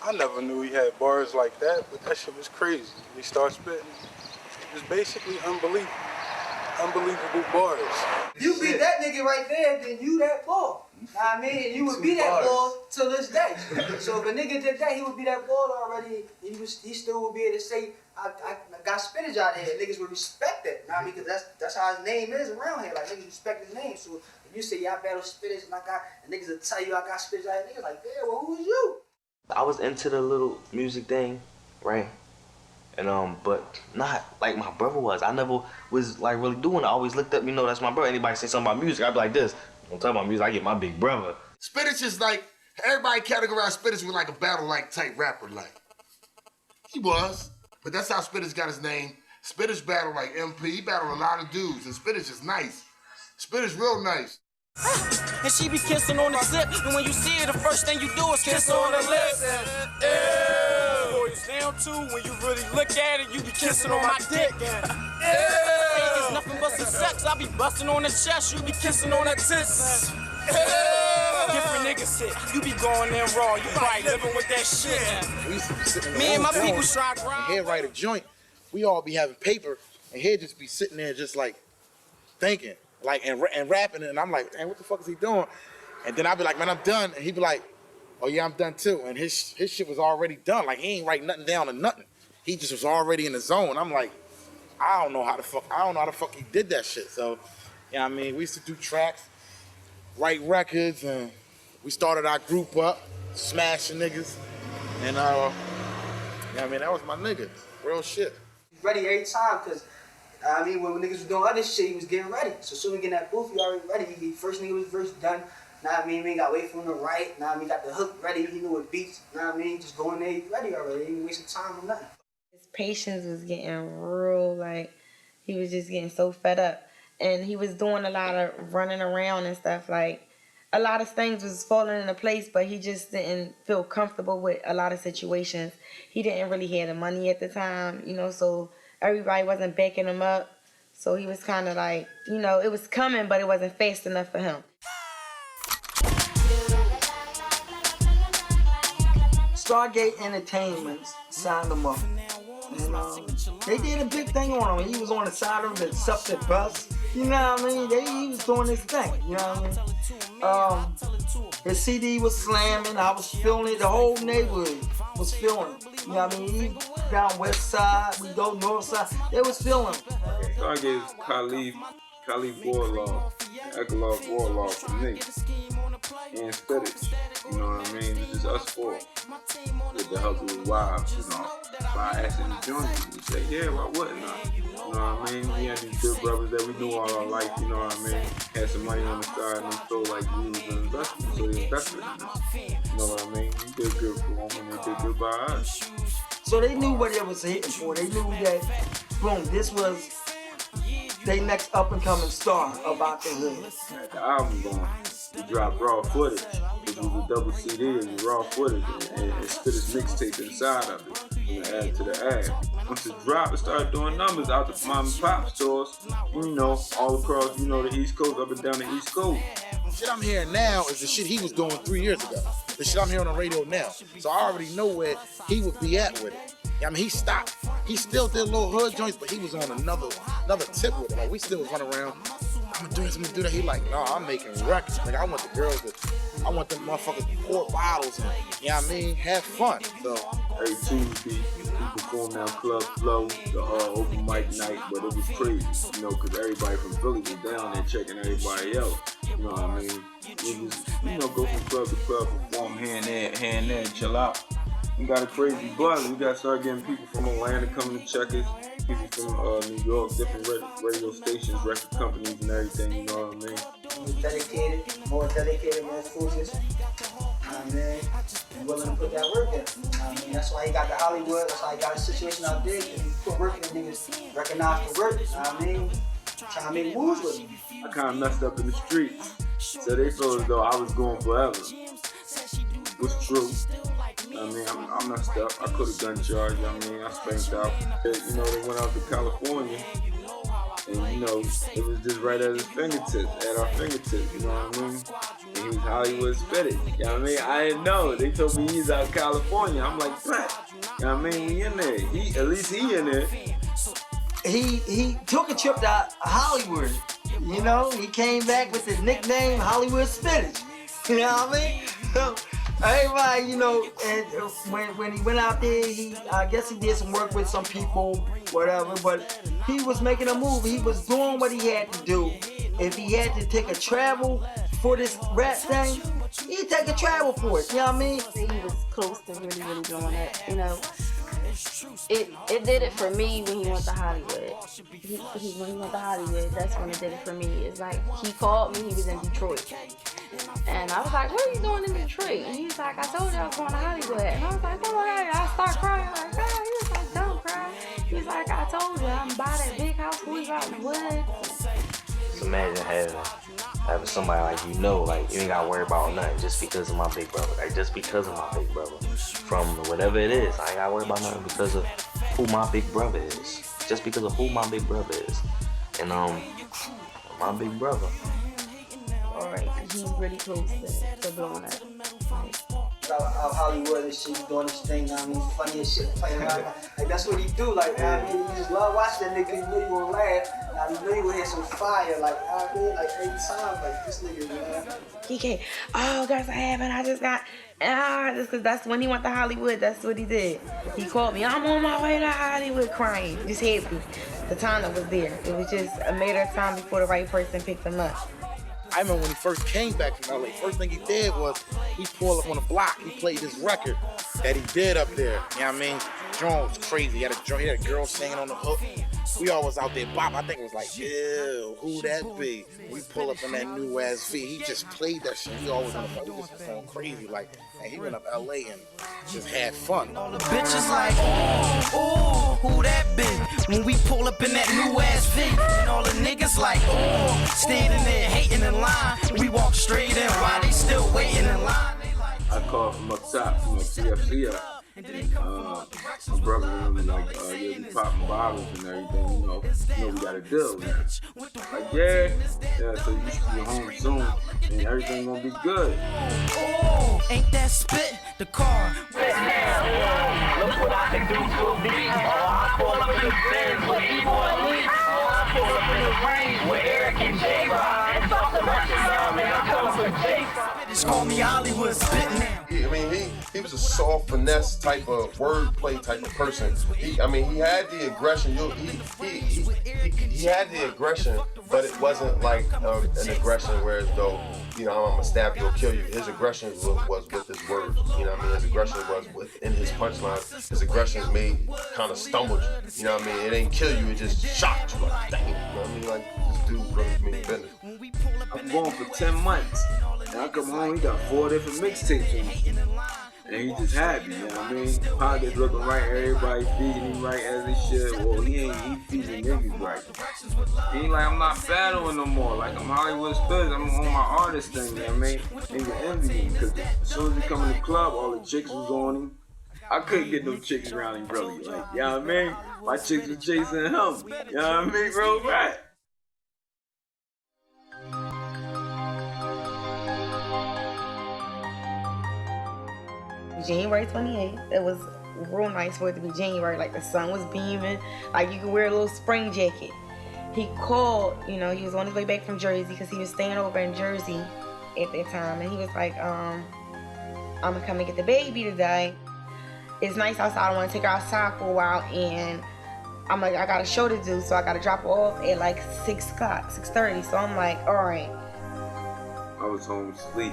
I never knew he had bars like that, but that shit was crazy. When he started spitting, it was basically unbelievable bars. You beat that nigga right there, then you that boy. I mean, you would be that boy till this day. So if a nigga did that, he would be that boy already. He still would be able to say, I got Spittage out here. Niggas would respect that. I mean, because that's how his name is around here. Like, niggas respect his name. So if you say, yeah, I battle Spittage and niggas will tell you I got Spittage out here, niggas like, yeah, well, who's you? I was into the little music thing, right? And but not like my brother was. I never was like really doing it. I always looked up, you know, that's my brother. Anybody say something about music, I'd be like this. Don't talk about music, I get my big brother. Spittage is like, everybody categorized Spittage with like a battle-like type rapper, like. He was, but that's how Spittage got his name. Spittage battled like MP, he battled a lot of dudes, and Spittage is nice. Spittage real nice. And she be kissing on the zip, and when you see her, the first thing you do is kiss her on the lips. Boys down too, when you really look at it, you be kissing on my dick. It's nothing but some sex, I be busting on the chest, you be kissing on the tits. Different niggas shit, you be going in raw, you probably living with that shit. We used to be sitting in Me and my hotel, people try to grind. and he'd write a joint, we all be having paper, and he'd just be sitting there just like thinking. Like and rapping, and I'm like, man, what the fuck is he doing? And then I'd be like, man, I'm done. And he'd be like, oh yeah, I'm done too. And his shit was already done. Like he ain't write nothing down or nothing. He just was already in the zone. I'm like, I don't know how the fuck he did that shit. So, yeah, I mean, we used to do tracks, write records, and we started our group up, smashing niggas. And yeah, I mean, that was my nigga, real shit. Ready every time, cause I mean, when niggas was doing other shit, he was getting ready. So soon as we get in that booth, he already ready. He first nigga was verse done. Know what I mean? We ain't got to wait for him to write. Know what I mean? Got the hook ready. He knew what beats. Know what I mean? Just go in there, he ready already. He ain't wasting time or nothing. His patience was getting real, like, he was just getting so fed up. And he was doing a lot of running around and stuff. Like, a lot of things was falling into place, but he just didn't feel comfortable with a lot of situations. He didn't really have the money at the time, you know, so everybody wasn't backing him up, so he was kind of like, you know, it was coming, but it wasn't fast enough for him. Stargate Entertainment signed him up. And they did a big thing on him. He was on the side of the accepted bus. You know what I mean? He was doing his thing. You know what I mean? His CD was slamming. I was feeling it. The whole neighborhood was feeling it. You know what I mean? He down west side, we go north side. They was feeling it. Stargate is Khalif Warlaw, Ecolog Warlaw for me, and Spittage. You know what I mean? It's just us four. With the help of his wives, you know. So I asked him to join me. He said, yeah, why wouldn't I? You know what I mean? We had these good brothers that we knew all our life, you know what I mean? Had some money on the side and they felt like we was an investment. So they invested in us. You know what I mean? We did good for them and they did good by us. So they knew what they was hitting for. They knew that, boom, this was their next up-and-coming star about the hood. Had the album going. We dropped raw footage, which was a double CD and raw footage, and Spittage mixtape inside of it, and add to the ad. Once it dropped, it started doing numbers out the mom and pop stores, you know, all across, you know, the East Coast, up and down the East Coast. The shit I'm hearing now is the shit he was doing 3 years ago. The shit I'm hearing on the radio now. So I already know where he would be at with it. I mean, he stopped. He still did little hood joints, but he was on another tip with it. Like, we still was running around. I'm gonna do this, I'm gonna do that. He like, no, I'm making records. Like, I want the girls I want them motherfuckers to pour bottles and, you know what I mean, have fun. So every Tuesday, we performed down Club Flow, the open mic night, but it was crazy, you know, because everybody from Philly was down there checking everybody else. You know what I mean? We was, you know, go from club to club, perform here and there, and chill out. We got a crazy buzz. We got to start getting people from Atlanta coming to check us. People from New York, different radio stations, record companies, and everything. You know what I mean? More dedicated, more focused. I mean, and willing to put that work in. I mean, that's why he got the Hollywood. That's why he got a situation out there. He put work in, niggas recognize the work. I mean, trying to make moves with him. I kind of messed up in the streets, so they felt as though I was going forever. What's true? I mean, I messed up. I could have done charge. I mean, I spanked out. You know, they went out to California, and you know, it was just right at his fingertips, at our fingertips. You know what I mean? And he was Hollywood Spittage. You know what I mean? I didn't know. They told me he's out of California. I'm like, what? You know what I mean? We in there. At least he in there. He took a trip to Hollywood. You know, he came back with his nickname Hollywood Spittage. You know what I mean? So everybody, you know, and when he went out there, I guess he did some work with some people, whatever, but he was making a move. He was doing what he had to do. If he had to take a travel for this rap thing, he'd take a travel for it, you know what I mean? He was close to really, really doing it, you know. It did it for me when he went to Hollywood. When he went to Hollywood, that's when it did it for me. It's like, he called me, he was in Detroit. And I was like, what are you doing in Detroit? And he was like, I told you I was going to Hollywood. And I was like, oh, hey. I started crying. I was like, God. He was like, don't cry. He's like, I told you, I'm by that big house, we out in the woods. Just imagine having somebody like you know, like you ain't gotta worry about nothing just because of my big brother. Like just because of my big brother. From whatever it is, I ain't gotta worry about nothing because of who my big brother is. Just because of who my big brother is. And my big brother. Alright, he's really close to blowing up. Out Hollywood and shit, doing this thing, I mean, funny as shit, playing around. Like, that's what he do, like, I mean, you just love watching that nigga, you know you gonna laugh, now you know you gonna hear some fire, like, I mean, like, every time, like, this nigga, man. He came, oh, guys, I haven't, I just got, just because that's when he went to Hollywood, that's what he did. He called me, I'm on my way to Hollywood, crying, just happy. The time that was there, it was just a matter of time before the right person picked him up. I remember when he first came back from LA, first thing he did was he pulled up on the block. He played this record that he did up there. You know what I mean? John was crazy. He had a girl singing on the hook. We all was out there. Bob, I think it was like, ew, who that be? We pull up in that new ass V. He just played that shit. He always on the phone. We just going crazy. Like, man, he went up LA and just had fun. All the bitches like, oh, who that be? When we pull up in that new ass V, and all the niggas like, oh, standing there hating in line. We walk straight in while they still waiting in line. I called from up top, from the CFC up. My brother and them like, yeah, we popping bottles and everything, you know we got a deal now. Like, yeah, so you should be home soon and everything gonna be good. Oh, ain't that spit the car? Look what I can do to a beat. I pull up in the Benz with Evil Elite. I pull up in the range with Eric and J-Rock. And talk the rest of man, I'm coming for J-Rock. Just call me Hollywood spit now. I mean, he was a soft finesse type of wordplay type of person. He had the aggression. He had the aggression, but it wasn't like an aggression where as though, you know, I'm gonna stab you or kill you. His aggression was with his words. You know what I mean? His aggression was within his punchlines. His aggression kind of stumbled you. You know what I mean? It ain't kill you, it just shocked you. Like, dang. You know what I mean? Like, this dude really mean business. I'm going for 10 months. And I come home, he got 4 different mixtapes. And he just happy, you know what I mean? Pockets looking right, everybody feeding him right as he should. Well, he feeding niggas right. He ain't like, I'm not battling no more. Like, I'm Hollywood Spittage, I'm on my artist thing, you know what I mean? Niggas envy him, because as soon as he come in the club, all the chicks was on him. I couldn't get no chicks around him, really. Like, you know what I mean? My chicks was chasing him. You know what I mean, bro? Right? January 28th. It was real nice for it to be January. Like the sun was beaming. Like you could wear a little spring jacket. He called, you know, he was on his way back from Jersey because he was staying over in Jersey at that time. And he was like, I'm gonna come and get the baby today. It's nice outside. I want to take her outside for a while. And I'm like, I got a show to do. So I got to drop her off at like 6 o'clock, 6:30. So I'm like, all right. I was home asleep.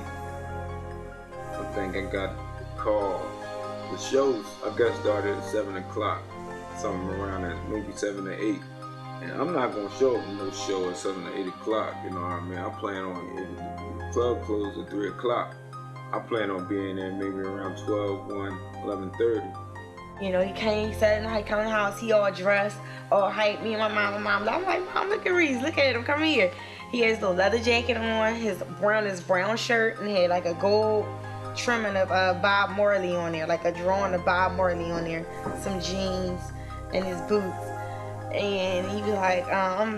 I think I got call. The shows, I guess, started at 7 o'clock, something around that, maybe 7 to 8. And I'm not gonna show up no show at 7 to 8 o'clock, you know what I mean? I plan on, if the club closed at 3 o'clock, I plan on being there maybe around 12, 1, 11:30. You know, he came, sat in the house, come in the house, he all dressed, all hyped, me and my mom, I'm like, Mom, look at Reese, look at him, come here. He had his little leather jacket on, his brown shirt, and he had like a gold trimming of Bob Marley on there, like a drawing of Bob Marley on there, some jeans and his boots. And he was like,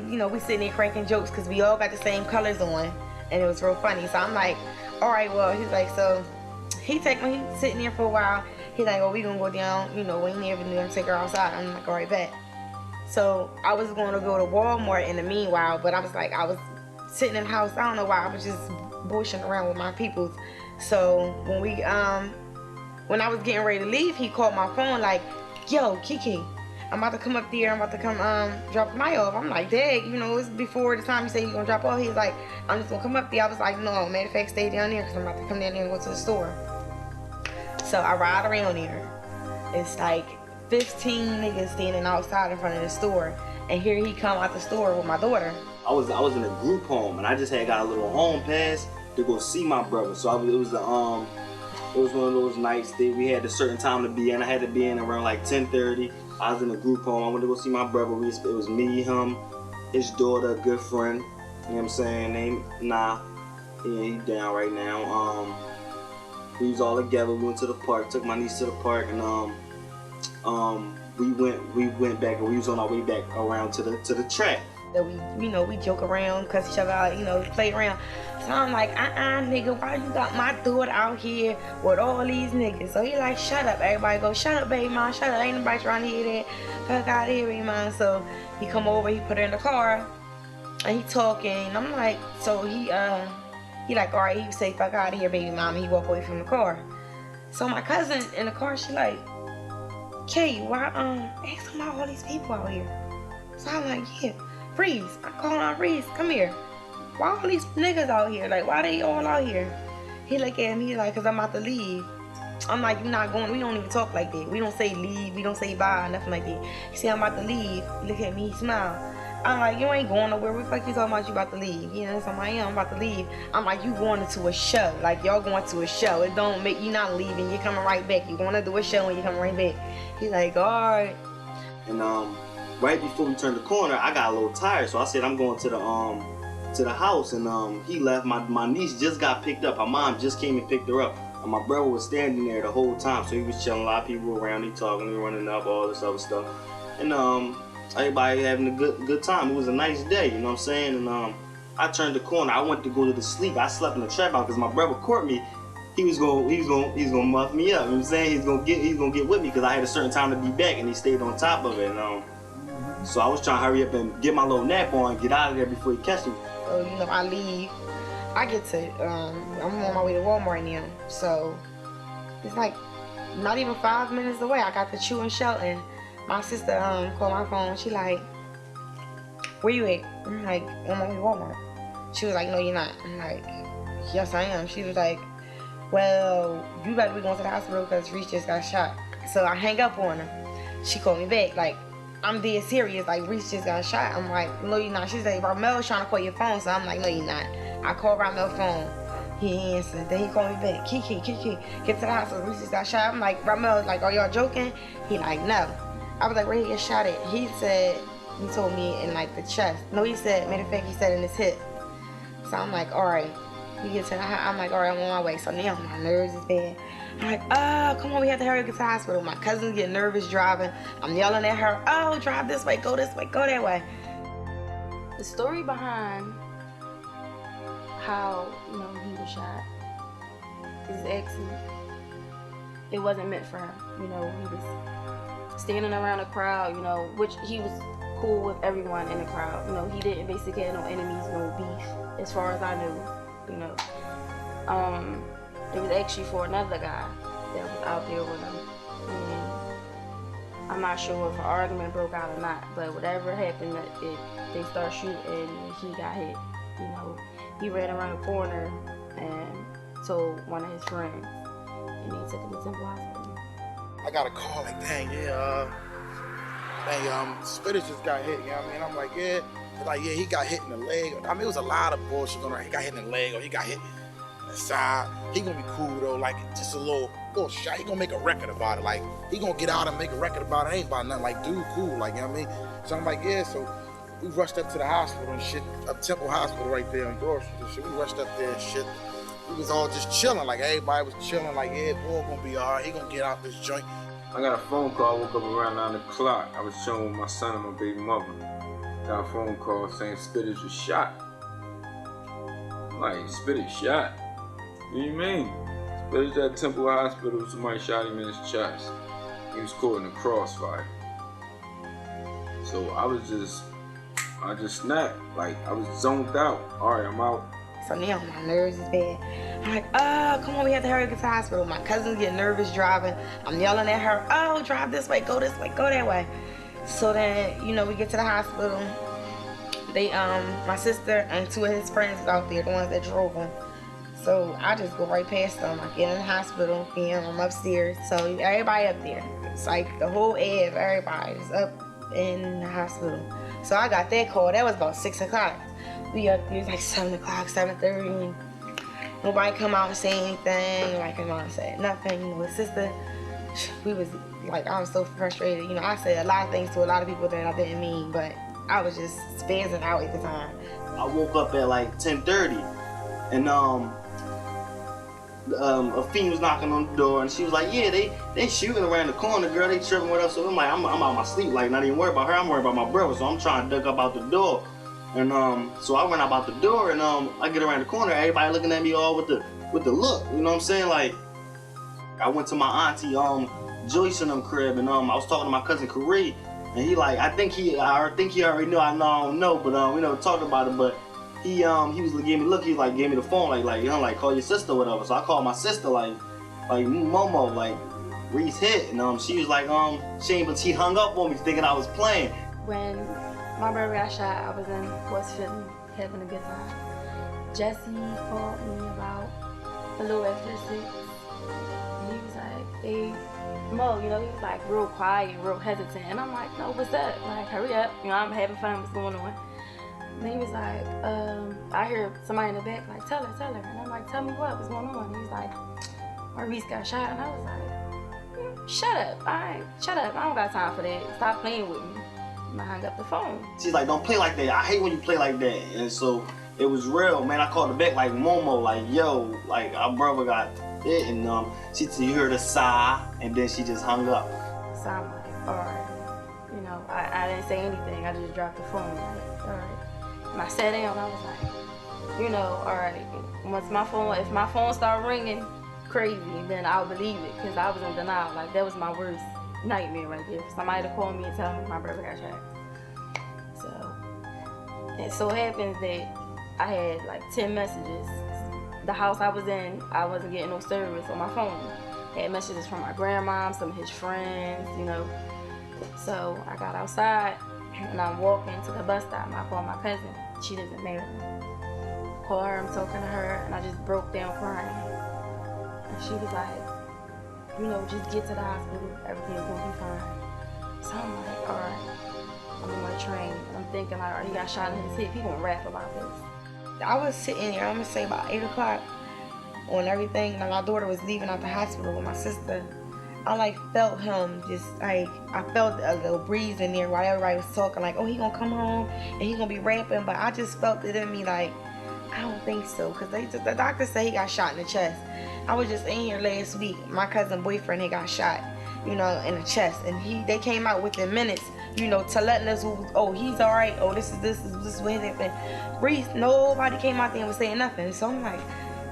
you know, we sitting there cranking jokes because we all got the same colors on, and it was real funny. So I'm like, all right, well, he's like, so he's sitting there for a while. He's like, oh, we gonna go down, you know, we ain't never gonna take her outside. I'm like, all right, bet. So I was going to go to Walmart in the meanwhile, but I was sitting in the house. I don't know why, I was just bullshitting around with my peoples. So when I was getting ready to leave, he called my phone like, yo, Kiki, I'm about to come up there, I'm about to come drop my off. I'm like, dang, you know, it's before the time you say you're gonna drop off. He's like, I'm just gonna come up there. I was like, no, matter of fact, stay down there because I'm about to come down there and go to the store. So I ride around there. It's like 15 niggas standing outside in front of the store. And here he come out the store with my daughter. I was in a group home and I just had got a little home pass to go see my brother. So it was one of those nights that we had a certain time to be in. I had to be in around like 10:30. I was in a group home. I went to go see my brother. It was me, him, his daughter, a good friend. You know what I'm saying? Named Nah. Yeah, he down right now. We was all together. We went to the park. Took my niece to the park, and we went back, and we was on our way back around to the track. That we joke around, cuss each other out, play around. So I'm like, nigga, why you got my daughter out here with all these niggas? So he like, shut up. Everybody go, shut up, baby mom, shut up. Ain't nobody trying to hear that. Fuck out of here, baby mom. So he come over, he put her in the car, and he talking. And I'm like, so he like, all right, he say, fuck out of here, baby mom. And he walk away from the car. So my cousin in the car, she like, Kay, why ask about all these people out here? So I'm like, yeah. Reese, I call on Reese, come here. Why all these niggas out here? Like, why they all out here? He look at me like, cause I'm about to leave. I'm like, you're not going, we don't even talk like that. We don't say leave, we don't say bye, nothing like that. He said, I'm about to leave. He look at me, he smile. I'm like, you ain't going nowhere. What the fuck you talking about you about to leave? You know, so I'm like, yeah, I'm about to leave. I'm like, you going to a show. Like, y'all going to a show. It don't make, you not leaving, you're coming right back. You going to do a show and you're coming right back. He's like, all right. And right before we turned the corner, I got a little tired, so I said I'm going to the house, and he left. My niece just got picked up. Her mom just came and picked her up, and my brother was standing there the whole time, so he was chilling. A lot of people around, he talking, he running up, all this other stuff, and everybody having a good time. It was a nice day, you know what I'm saying? And I turned the corner. I went to go to sleep. I slept in the trap house because my brother caught me. He was gonna muff me up. You know what I'm saying? He's gonna get with me because I had a certain time to be back, and he stayed on top of it. And so I was trying to hurry up and get my little nap on and get out of there before he catch me. So I leave. I get to I'm on my way to Walmart now. So it's like not even 5 minutes away. I got the Chew and Shelton. My sister called my phone. She like, where you at? I'm like, on my way to Walmart. She was like, no, you're not. I'm like, yes, I am. She was like, well, you better be going to the hospital because Reese just got shot. So I hang up on her. She called me back like, I'm dead serious, like Reese just got shot. I'm like, no, you're not. She's like, Ramel's trying to call your phone. So I'm like, no, you're not. I called Ramel's phone. He answered. Then he called me back. Kiki, get to the hospital. Reese just got shot. I'm like, Ramel's like, are y'all joking? He like, no. I was like, where he get shot at? He said, he told me in like the chest. No, he said, matter of fact, he said in his hip. So I'm like, all right. We get to the hospital. I'm like, all right, I'm on my way. So now my nerves is bad. I'm like, oh, come on, we have to hurry up to the hospital. My cousin's getting nervous driving. I'm yelling at her, oh, drive this way, go this way, go that way. The story behind how, he was shot is actually, it wasn't meant for him. He was standing around a crowd, which he was cool with everyone in the crowd. He didn't basically have no enemies, no beef, as far as I knew, It was actually for another guy that was out there with him. And I'm not sure if an argument broke out or not, but whatever happened, they started shooting and he got hit. He ran around the corner and told one of his friends, and they took him to Temple Hospital. I got a call like, dang, Spittage just got hit, you know what I mean? I'm like, yeah. They're like, yeah, he got hit in the leg. I mean, it was a lot of bullshit going on. He got hit in the leg, or he got hit side. He gonna be cool though, like just a little shot. He gonna make a record about it. Like he gonna get out and make a record about it. Ain't about nothing. Like dude, cool. Like you know what I mean. So I'm like, yeah. So we rushed up to the hospital and shit. Up Temple Hospital right there on Broad Street and shit. We rushed up there and shit. We was all just chilling. Like everybody was chilling. Like yeah, boy gonna be alright. He gonna get out this joint. I got a phone call. I woke up around 9 o'clock. I was chilling with my son and my baby mother. Got a phone call saying Spittage was shot. I'm like, Spittage shot? What do you mean? Spittage at Temple Hospital, somebody shot him in his chest. He was caught in a crossfire. So I just snapped. Like, I was zoned out. All right, I'm out. So now my nerves is bad. I'm like, oh, come on, we have to hurry up to the hospital. My cousin's getting nervous driving. I'm yelling at her, oh, drive this way, go that way. So then, you know, we get to the hospital. They, my sister and two of his friends was out there, the ones that drove him. So I just go right past them. I get in the hospital, I'm upstairs. So everybody up there. It's like the whole Ave, everybody is up in the hospital. So I got that call. That was about 6 o'clock. We up there, it was like 7 o'clock, 7:30. Nobody come out and say anything. Like, my mom said nothing. You know, his sister, we was like, I was so frustrated. You know, I said a lot of things to a lot of people that I didn't mean, but I was just spazzing out at the time. I woke up at like 10:30, and a fiend was knocking on the door, and she was like, yeah, they shooting around the corner, girl, they tripping with us. So I'm like, I'm out my sleep, like, not even worried about her, I'm worried about my brother. So I'm trying to duck up out the door. And so I went out the door, and I get around the corner, everybody looking at me all with the look, you know what I'm saying? Like, I went to my auntie Joyce in them crib, and I was talking to my cousin Corey, and he like, I think he already knew. I don't know, but we never talked about it. But he was gave me look, he like gave me the phone, like call your sister or whatever. So I called my sister like Momo, like Reese hit, and she was like she hung up on me thinking I was playing. When my brother got shot, I was in West Philly having a good time. Jesse called me about a little after 6. And he was like, hey, Mo, you know, he was like real quiet, real hesitant. And I'm like, no, what's up? Like, hurry up. You know, I'm having fun, what's going on? And he was like, I hear somebody in the back, like, tell her. And I'm like, tell me what's going on? And he's like, Maurice got shot. And I was like, shut up. I don't got time for that. Stop playing with me. And I hung up the phone. She's like, don't play like that. I hate when you play like that. And so it was real, man. I called her back like Momo, like, yo, like our brother got hit, and you heard a sigh, and then she just hung up. So I'm like, all right. You know, I didn't say anything. I just dropped the phone. Like, all right. And I sat down. I was like, you know, all right. Once if my phone started ringing crazy, then I'll believe it, because I was in denial. Like, that was my worst nightmare right there. For somebody to call me and tell me my brother got shot. So it so happens that I had like 10 messages. The house I was in, I wasn't getting no service on my phone. I had messages from my grandma, some of his friends, you know. So I got outside and I'm walking to the bus stop, and I called my cousin. She lives in Maryland. Call her, I'm talking to her, and I just broke down crying. And she was like, you know, just get to the hospital, everything's gonna be fine. So I'm like, all right, I'm on my train, and I'm thinking like, he got shot in his hip, he gonna rap about this. I was sitting there, I'm gonna say about 8 o'clock on everything, and my daughter was leaving out the hospital with my sister. I like felt him just like, I felt a little breeze in there while everybody was talking like, oh, he gonna come home and he gonna be rapping, but I just felt it in me like, I don't think so, because the doctor said he got shot in the chest. I was just in here last week, my cousin's boyfriend, he got shot, you know, in the chest, and they came out within minutes, you know, to letting us, oh, he's all right, oh, this is what happened. Reese, nobody came out there and was saying nothing. So I'm like,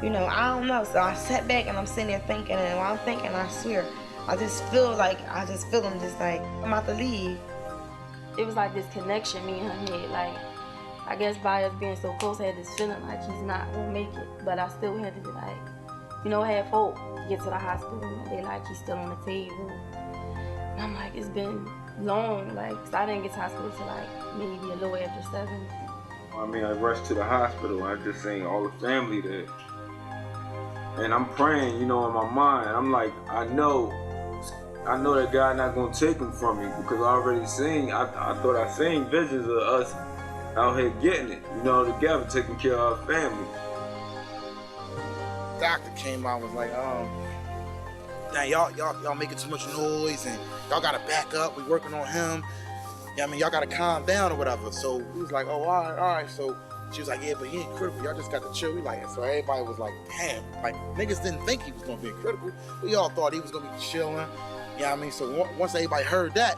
you know, I don't know. So I sat back and I'm sitting there thinking, and while I'm thinking, I swear, I just feel him just like, I'm about to leave. It was like this connection me and him had, like, I guess by us being so close, I had this feeling like he's not gonna make it, but I still had to be like, you know, have hope to get to the hospital, and they like, he's still on the table. And I'm like, it's been long, like, 'cause I didn't get to the hospital till like maybe a little after 7. I mean, I rushed to the hospital. I just seen all the family there. And I'm praying, you know, in my mind. I'm like, I know that God not gonna take him from me, because I already seen, I thought I seen visions of us out here getting it, you know, together, taking care of our family. Doctor came out and was like, dang, y'all making too much noise, and y'all gotta back up. We working on him. Yeah, I mean, y'all gotta calm down or whatever. So we was like, oh, all right. So she was like, yeah, but he ain't critical. Y'all just got to chill. We like, so everybody was like, damn, like niggas didn't think he was gonna be critical. We all thought he was gonna be chilling. Yeah, I mean, so once everybody heard that,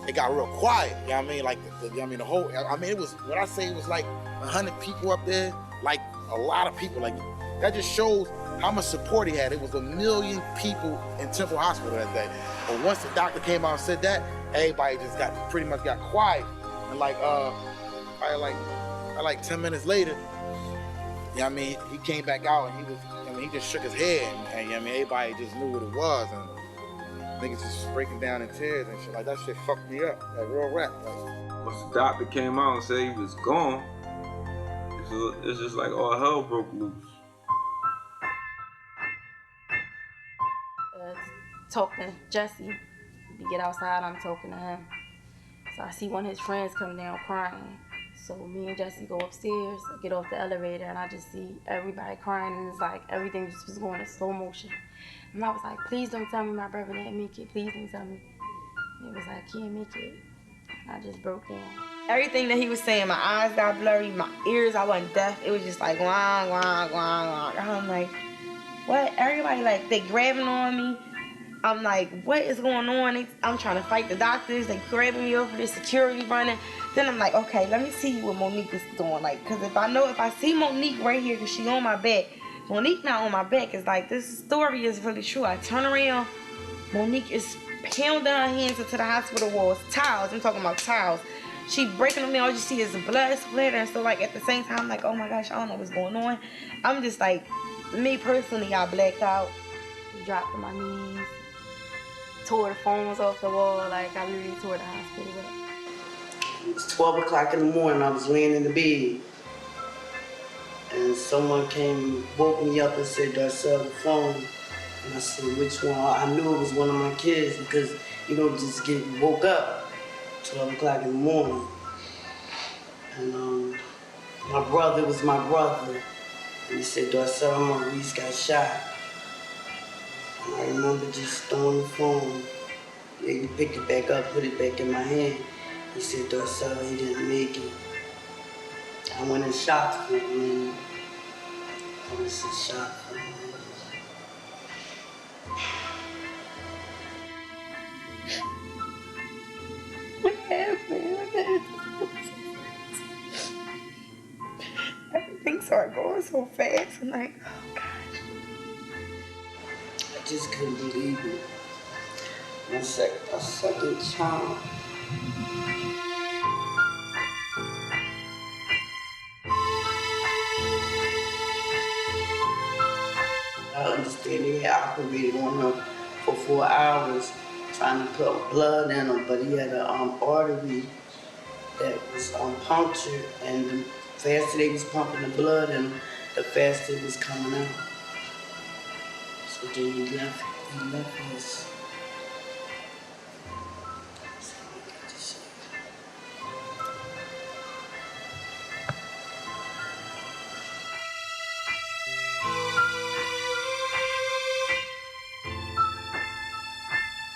it got real quiet. You know what I mean? Like, the whole, I mean, it was, when I say it was like 100 people up there, like a lot of people, like that just shows how much support he had. It was 1 million people in Temple Hospital that day. But once the doctor came out and said that, everybody just pretty much got quiet. And like 10 minutes later, you know know what I mean, he came back out and he was, I mean, he just shook his head and you know what I mean, everybody just knew what it was and niggas just breaking down in tears and shit. Like that shit fucked me up, like real rap. Like, once the doctor came out and said he was gone, it's just like all hell broke loose. Talking to Jesse. We get outside, I'm talking to him. So I see one of his friends come down crying. So me and Jesse go upstairs, get off the elevator, and I just see everybody crying, and it's like everything just was going in slow motion. And I was like, please don't tell me my brother didn't make it. Please don't tell me. And it was like, he didn't make it. And I just broke down. Everything that he was saying, my eyes got blurry, my ears, I wasn't deaf. It was just like, wah, wah, wah, wah. I'm like, what? Everybody, like, they grabbing on me. I'm like, what is going on? I'm trying to fight the doctors. They grabbing me over, the security running. Then I'm like, okay, let me see what Monique is doing. Like, because if I see Monique right here, because she on my back, Monique not on my back, it's like, this story is really true. I turn around, Monique is pounding her hands into the hospital walls. Tiles, I'm talking about tiles. She breaking them down, all you see is blood splattering. So, like, at the same time, I'm like, oh my gosh, I don't know what's going on. I'm just like, me personally, I blacked out. Dropped to my knees. Tore the phones off the wall, like I really tore the hospital up. It was 12 o'clock in the morning, I was laying in the bed. And someone came, woke me up and said, Darcel, the phone. And I said, which one? I knew it was one of my kids because you don't just get woke up 12 o'clock in the morning. And my brother was my brother. And he said, Darcel, Maurice got shot. I remember just throwing the phone. Yeah, he picked it back up, put it back in my hand. He said, Darcel, he didn't make it. I went in shock for him, man. I was in shock for him. What happened? Everything started going so fast. I'm like, oh gosh. I just couldn't believe it. My second child. I understand they had operated on him for 4 hours, trying to put blood in him, but he had an artery that was punctured, and the faster they was pumping the blood in him, the faster it was coming out. So then he left us.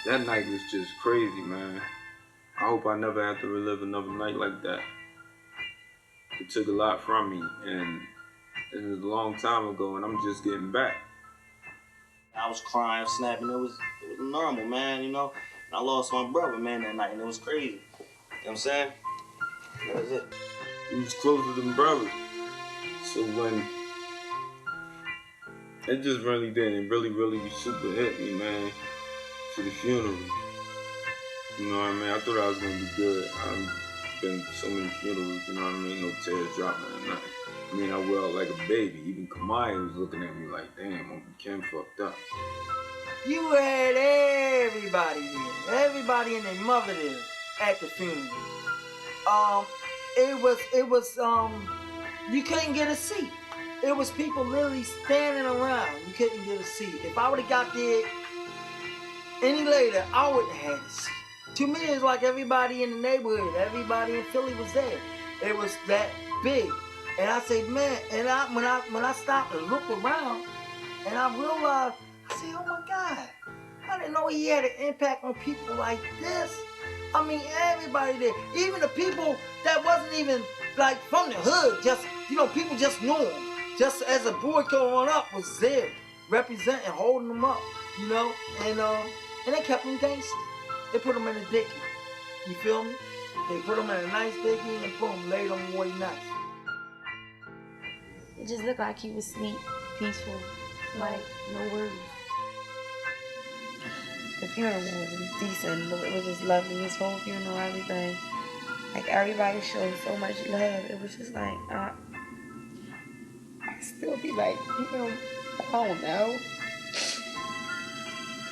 That night was just crazy, man. I hope I never have to relive another night like that. It took a lot from me, and it was a long time ago, and I'm just getting back. I was crying, snapping. It was normal, man, you know. And I lost my brother, man, that night, and it was crazy. You know what I'm saying? That was it. We was closer than brothers. So when it just really didn't really super hit me, man, to the funeral. You know what I mean? I thought I was gonna be good. I've been to so many funerals, you know what I mean? No tears dropping or nothing. I mean, I wailed like a baby. Even Kamaya was looking at me like, damn, Uncle Kim fucked up. You had everybody there. Everybody and their mother there at the funeral. It was you couldn't get a seat. It was people literally standing around. You couldn't get a seat. If I would have got there any later, I wouldn't have had a seat. To me, it's like everybody in the neighborhood, everybody in Philly was there. It was that big. And I said, man, and when I stopped and looked around, and I realized, I said, oh my God, I didn't know he had an impact on people like this. I mean, everybody there, even the people that wasn't even like from the hood, just, you know, people just knew him. Just as a boy growing up was there, representing, holding them up, you know, and they kept him gangster. They put him in a dickie, you feel me? They put him in a nice dickie and boom, laid him away nice. It just looked like he was asleep, peaceful, like no worries. The funeral was decent. It was just lovely. His whole funeral, everything. Like everybody showed so much love. It was just like, still be like, I don't know.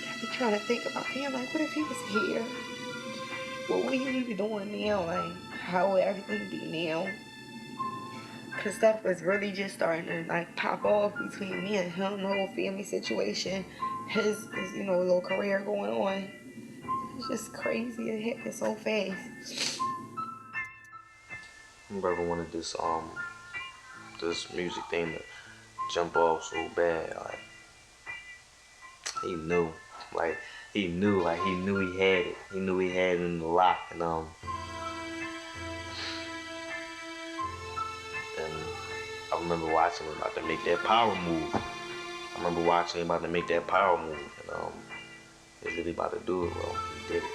I be trying to think about him, like, what if he was here? What would he be doing now? Like, how would everything be now? Cause stuff was really just starting to like pop off between me and him, the whole family situation, his little career going on. It's just crazy. It happened so fast. My brother wanted this music thing to jump off so bad. Like he knew he had it. He knew he had it in the lock, and I remember watching him about to make that power move. And he was really about to do it, bro. He did it.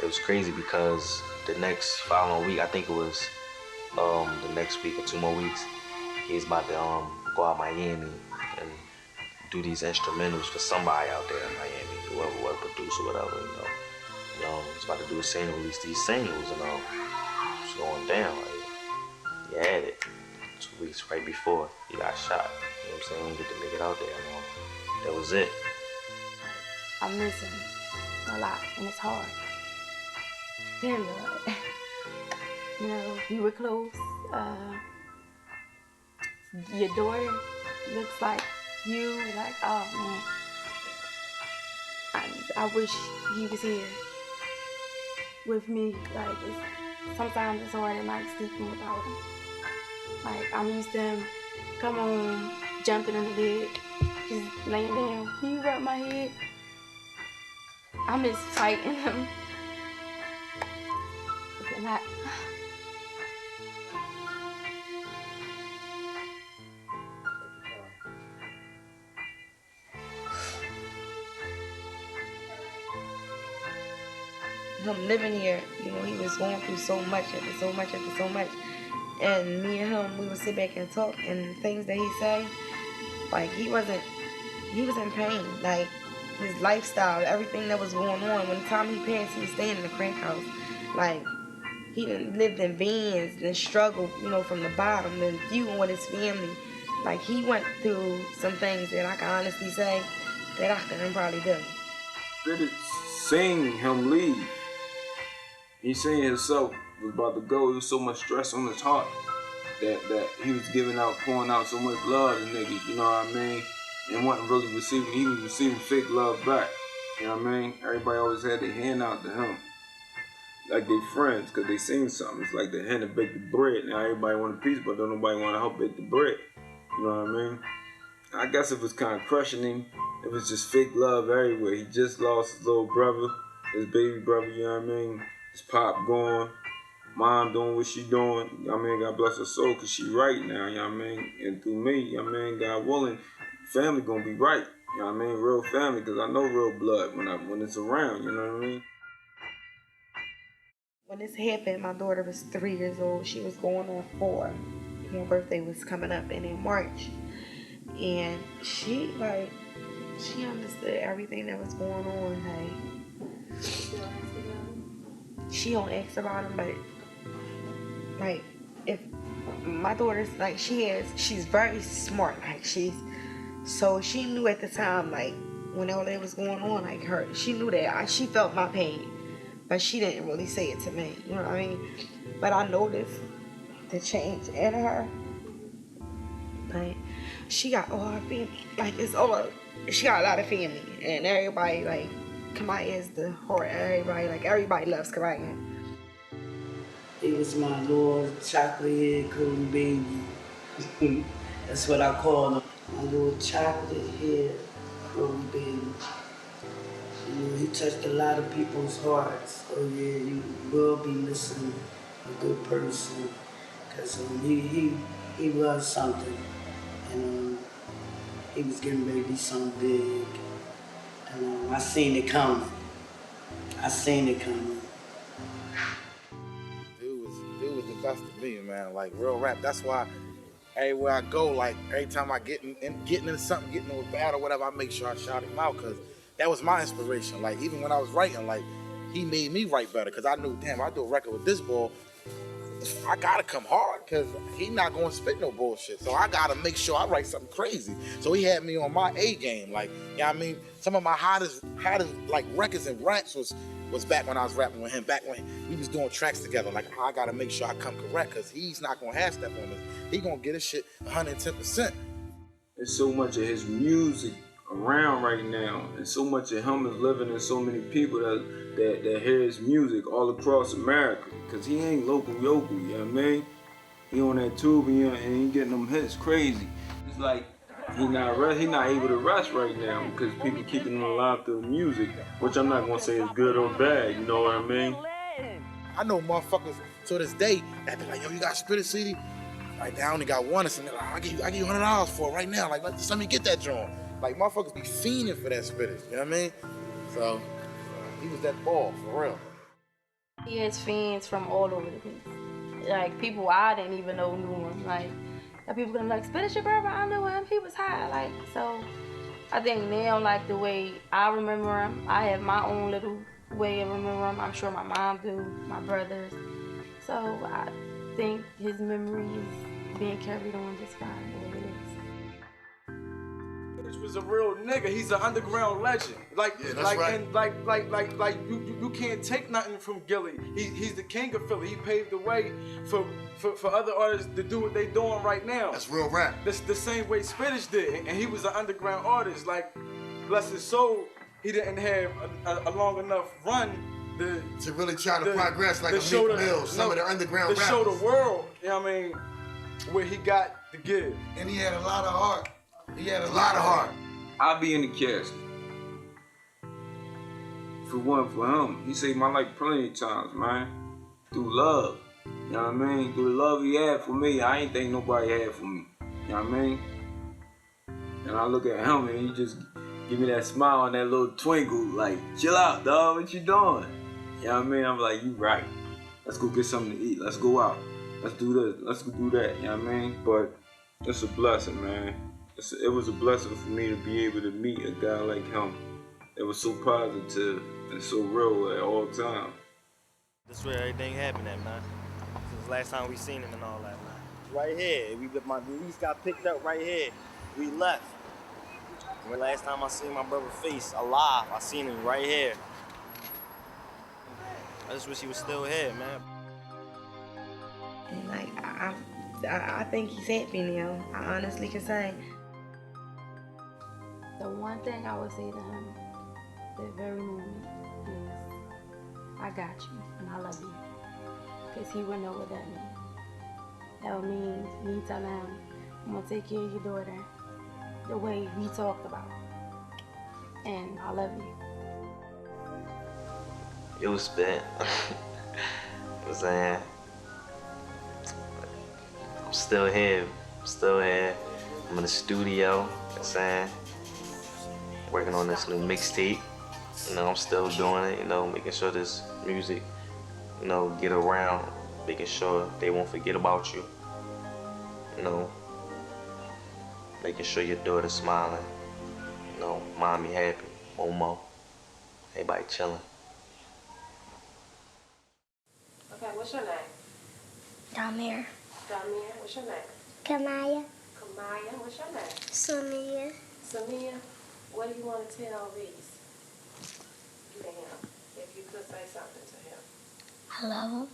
It was crazy because the next following week, I think it was the next week or 2 more weeks, he's about to go out Miami and do these instrumentals for somebody out there in Miami, whoever was producer, whatever, he's about to do a single, release these singles, and it's going down. Like, he had it. 2 weeks right before he got shot. You know what I'm saying? He didn't get to make it out there. That was it. I miss him a lot, and it's hard. Very hard. We were close. Your daughter looks like you. Like, oh man. I wish he was here with me. Like, sometimes it's hard at night sleeping without him. Like, I'm used to him come home, jumping in the bed, just laying down. Can you rub my head? I miss fighting him. It's a lot. Him living here, he was going through so much. And me and him, we would sit back and talk, and things that he say, like he was in pain. Like his lifestyle, everything that was going on. When the time he passed, he was staying in the crack house. Like he done lived in vans and struggled, from the bottom and feuding with his family. Like he went through some things that I can honestly say that I couldn't probably do. Spittage seen him leave. He seen himself was about to go. There was so much stress on his heart that he was pouring out so much love to niggas, you know what I mean? And wasn't really receiving, he was receiving fake love back, you know what I mean? Everybody always had their hand out to him, like they friends, because they seen something. It's like the hand that baked the bread. Now everybody want a piece, but don't nobody want to help bake the bread, you know what I mean? I guess it was kind of crushing him. It was just fake love everywhere. He just lost his little brother, his baby brother, you know what I mean? His pop gone, mom doing what she doing, you know what I mean? God bless her soul, because she right now, you know what I mean? And through me, you know what I mean? God willing, family gonna be right, you know what I mean? Real family, because I know real blood when it's around, you know what I mean? When this happened, my daughter was 3 years old. She was going on 4. Her birthday was coming up in March. And she understood everything that was going on. Like, she don't ask about him, but like, if my daughter's like, she's very smart. Like, so she knew at the time, like, when all that was going on, like she knew that she felt my pain, but she didn't really say it to me. You know what I mean? But I noticed the change in her. But she got all her family, like she got a lot of family, and everybody like Kamaya is the heart of everybody. Like everybody loves Kamaya. He was my little chocolate head cooling baby. That's what I call him. My little chocolate head cooling baby. He touched a lot of people's hearts. Oh yeah, you will be missing a good person, cause he was something. And he was getting ready to be something big. And I seen it coming. Dude was the best of me, man. Like real rap. That's why everywhere I go, like every time I get into something, getting into a battle, whatever, I make sure I shout him out, cause that was my inspiration. Like even when I was writing, like he made me write better, cause I knew, damn, I do a record with this boy. I gotta come hard because he not gonna spit no bullshit. So I gotta make sure I write something crazy. So he had me on my A game. Like, you know what I mean? Some of my hottest like records and raps was back when I was rapping with him, back when we was doing tracks together. Like, I gotta make sure I come correct because he's not gonna half step on this. He gonna get his shit 110%. There's so much of his music around right now, and so much of him is living in so many people that hear his music all across America. Cause he ain't local, you know what I mean? He on that tube and he getting them hits crazy. It's like he not able to rest right now because people keeping him alive through the music, which I'm not gonna say is good or bad, you know what I mean? I know motherfuckers to this day that be like, yo, you got Spittage CD? Like, I only got one, and something like, I give you $100 for it right now. Like, let me get that joint. Like, motherfuckers be fiending for that Spittage, you know what I mean? So, he was that ball, for real. He has fans from all over the place. Like, people I didn't even know knew him. Like, people gonna be like, Spittage your brother, I knew him, he was hot. Like, so, I think now, like, the way I remember him, I have my own little way of remembering him. I'm sure my mom do, my brothers. So, I think his memory is being carried on just fine the way it is. Spittage was a real nigga. He's an underground legend. Like, right. And like you can't take nothing from Gilly. He's the king of Philly. He paved the way for other artists to do what they doing right now. That's real rap. That's the same way Spittage did, and he was an underground artist. Like, bless his soul, he didn't have a long enough run to really try to progress like a Meek Mill, some of the underground rappers. To show the world, you know what I mean, where he got the give. And he had a lot of heart. He had a lot of heart. I'll be in the casket. For one, for him, he saved my life plenty of times, man. Through love, you know what I mean? Through the love he had for me, I ain't think nobody had for me, you know what I mean? And I look at him and he just give me that smile and that little twinkle, like, chill out, dog, what you doing? You know what I mean? I'm like, you right. Let's go get something to eat. Let's go out. Let's do this. Let's go do that. You know what I mean? But it's a blessing, man. It was a blessing for me to be able to meet a guy like him. It was so positive and so real at all times. That's where everything happened at, man. Since the last time we seen him and all that, man. Right here. My release got picked up right here. We left. When last time I seen my brother's face alive, I seen him right here. I just wish he was still here, man. And like, I think he's happy now. I honestly can say. The one thing I would say to him, that very moment, is, I got you and I love you. Because he would know what that means. That would mean me telling him, I'm going to take care of your daughter the way we talked about. And I love you. It was spent. You know what I'm saying? I'm still here. I'm in the studio, you know what I'm saying? Working on this new mixtape. You know, I'm still doing it, you know, making sure this music, you know, get around, making sure they won't forget about you. You know, making sure your daughter's smiling. You know, mommy happy, Momo, everybody chilling. Okay, what's your name? Damir. Damir, what's your name? Kamaya. Kamaya, what's your name? Samia. Samia, what do you want to tell Reese? To him, if you could say something to him. I love him.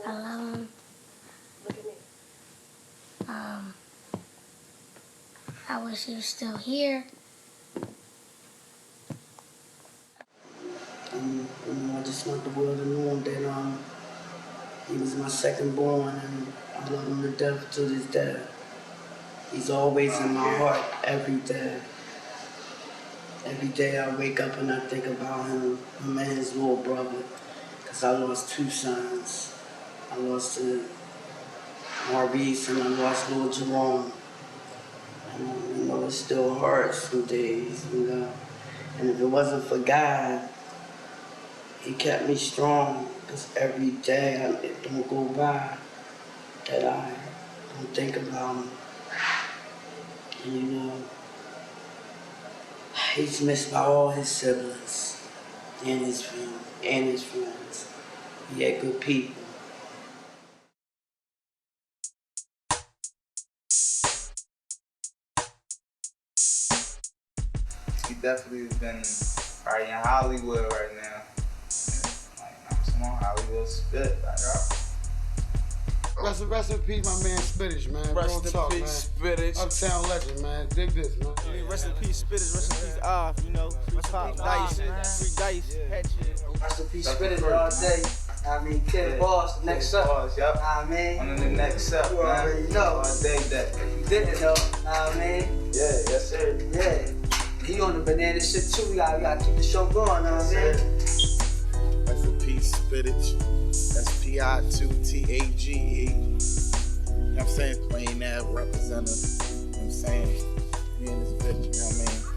I love him. Look at me. I wish he was still here. And, you know, I just want the world to know that he was my second born, and I love him to death to this day. He's always in my heart every day. Every day I wake up and I think about him and his little brother, because I lost two sons. I lost Maurice and I lost little Jerome. And, you know, it still hurts some days, you know. And if it wasn't for God, he kept me strong, because every day it don't go by that I don't think about him. And you know, he's missed by all his siblings and his family and his friends. He had good people. He definitely has been probably in Hollywood right now. Like, I'm small Hollywood spit. Like, Rest in peace, my man Spittage, man. Rest in talk, peace, man. Spittage. Uptown legend, man. Dig this, man. Rest in peace, Spittage. Rest in peace, you know. Free Pop, Dice, Free Dice. Rest in peace, Spittage all day. I mean, Kid Boss, the next up. Boss, yep. I mean, on the next up, you man. already know. All day that. If you didn't know, I mean. Yeah, yes sir. Yeah. He on the banana shit too. We gotta keep the show going, I mean. Rest in peace, Spittage. That's P-I-2-T-A-G-E. You know what I'm saying? Plain that representative. You know what I'm saying? Me and this bitch, you know what I mean?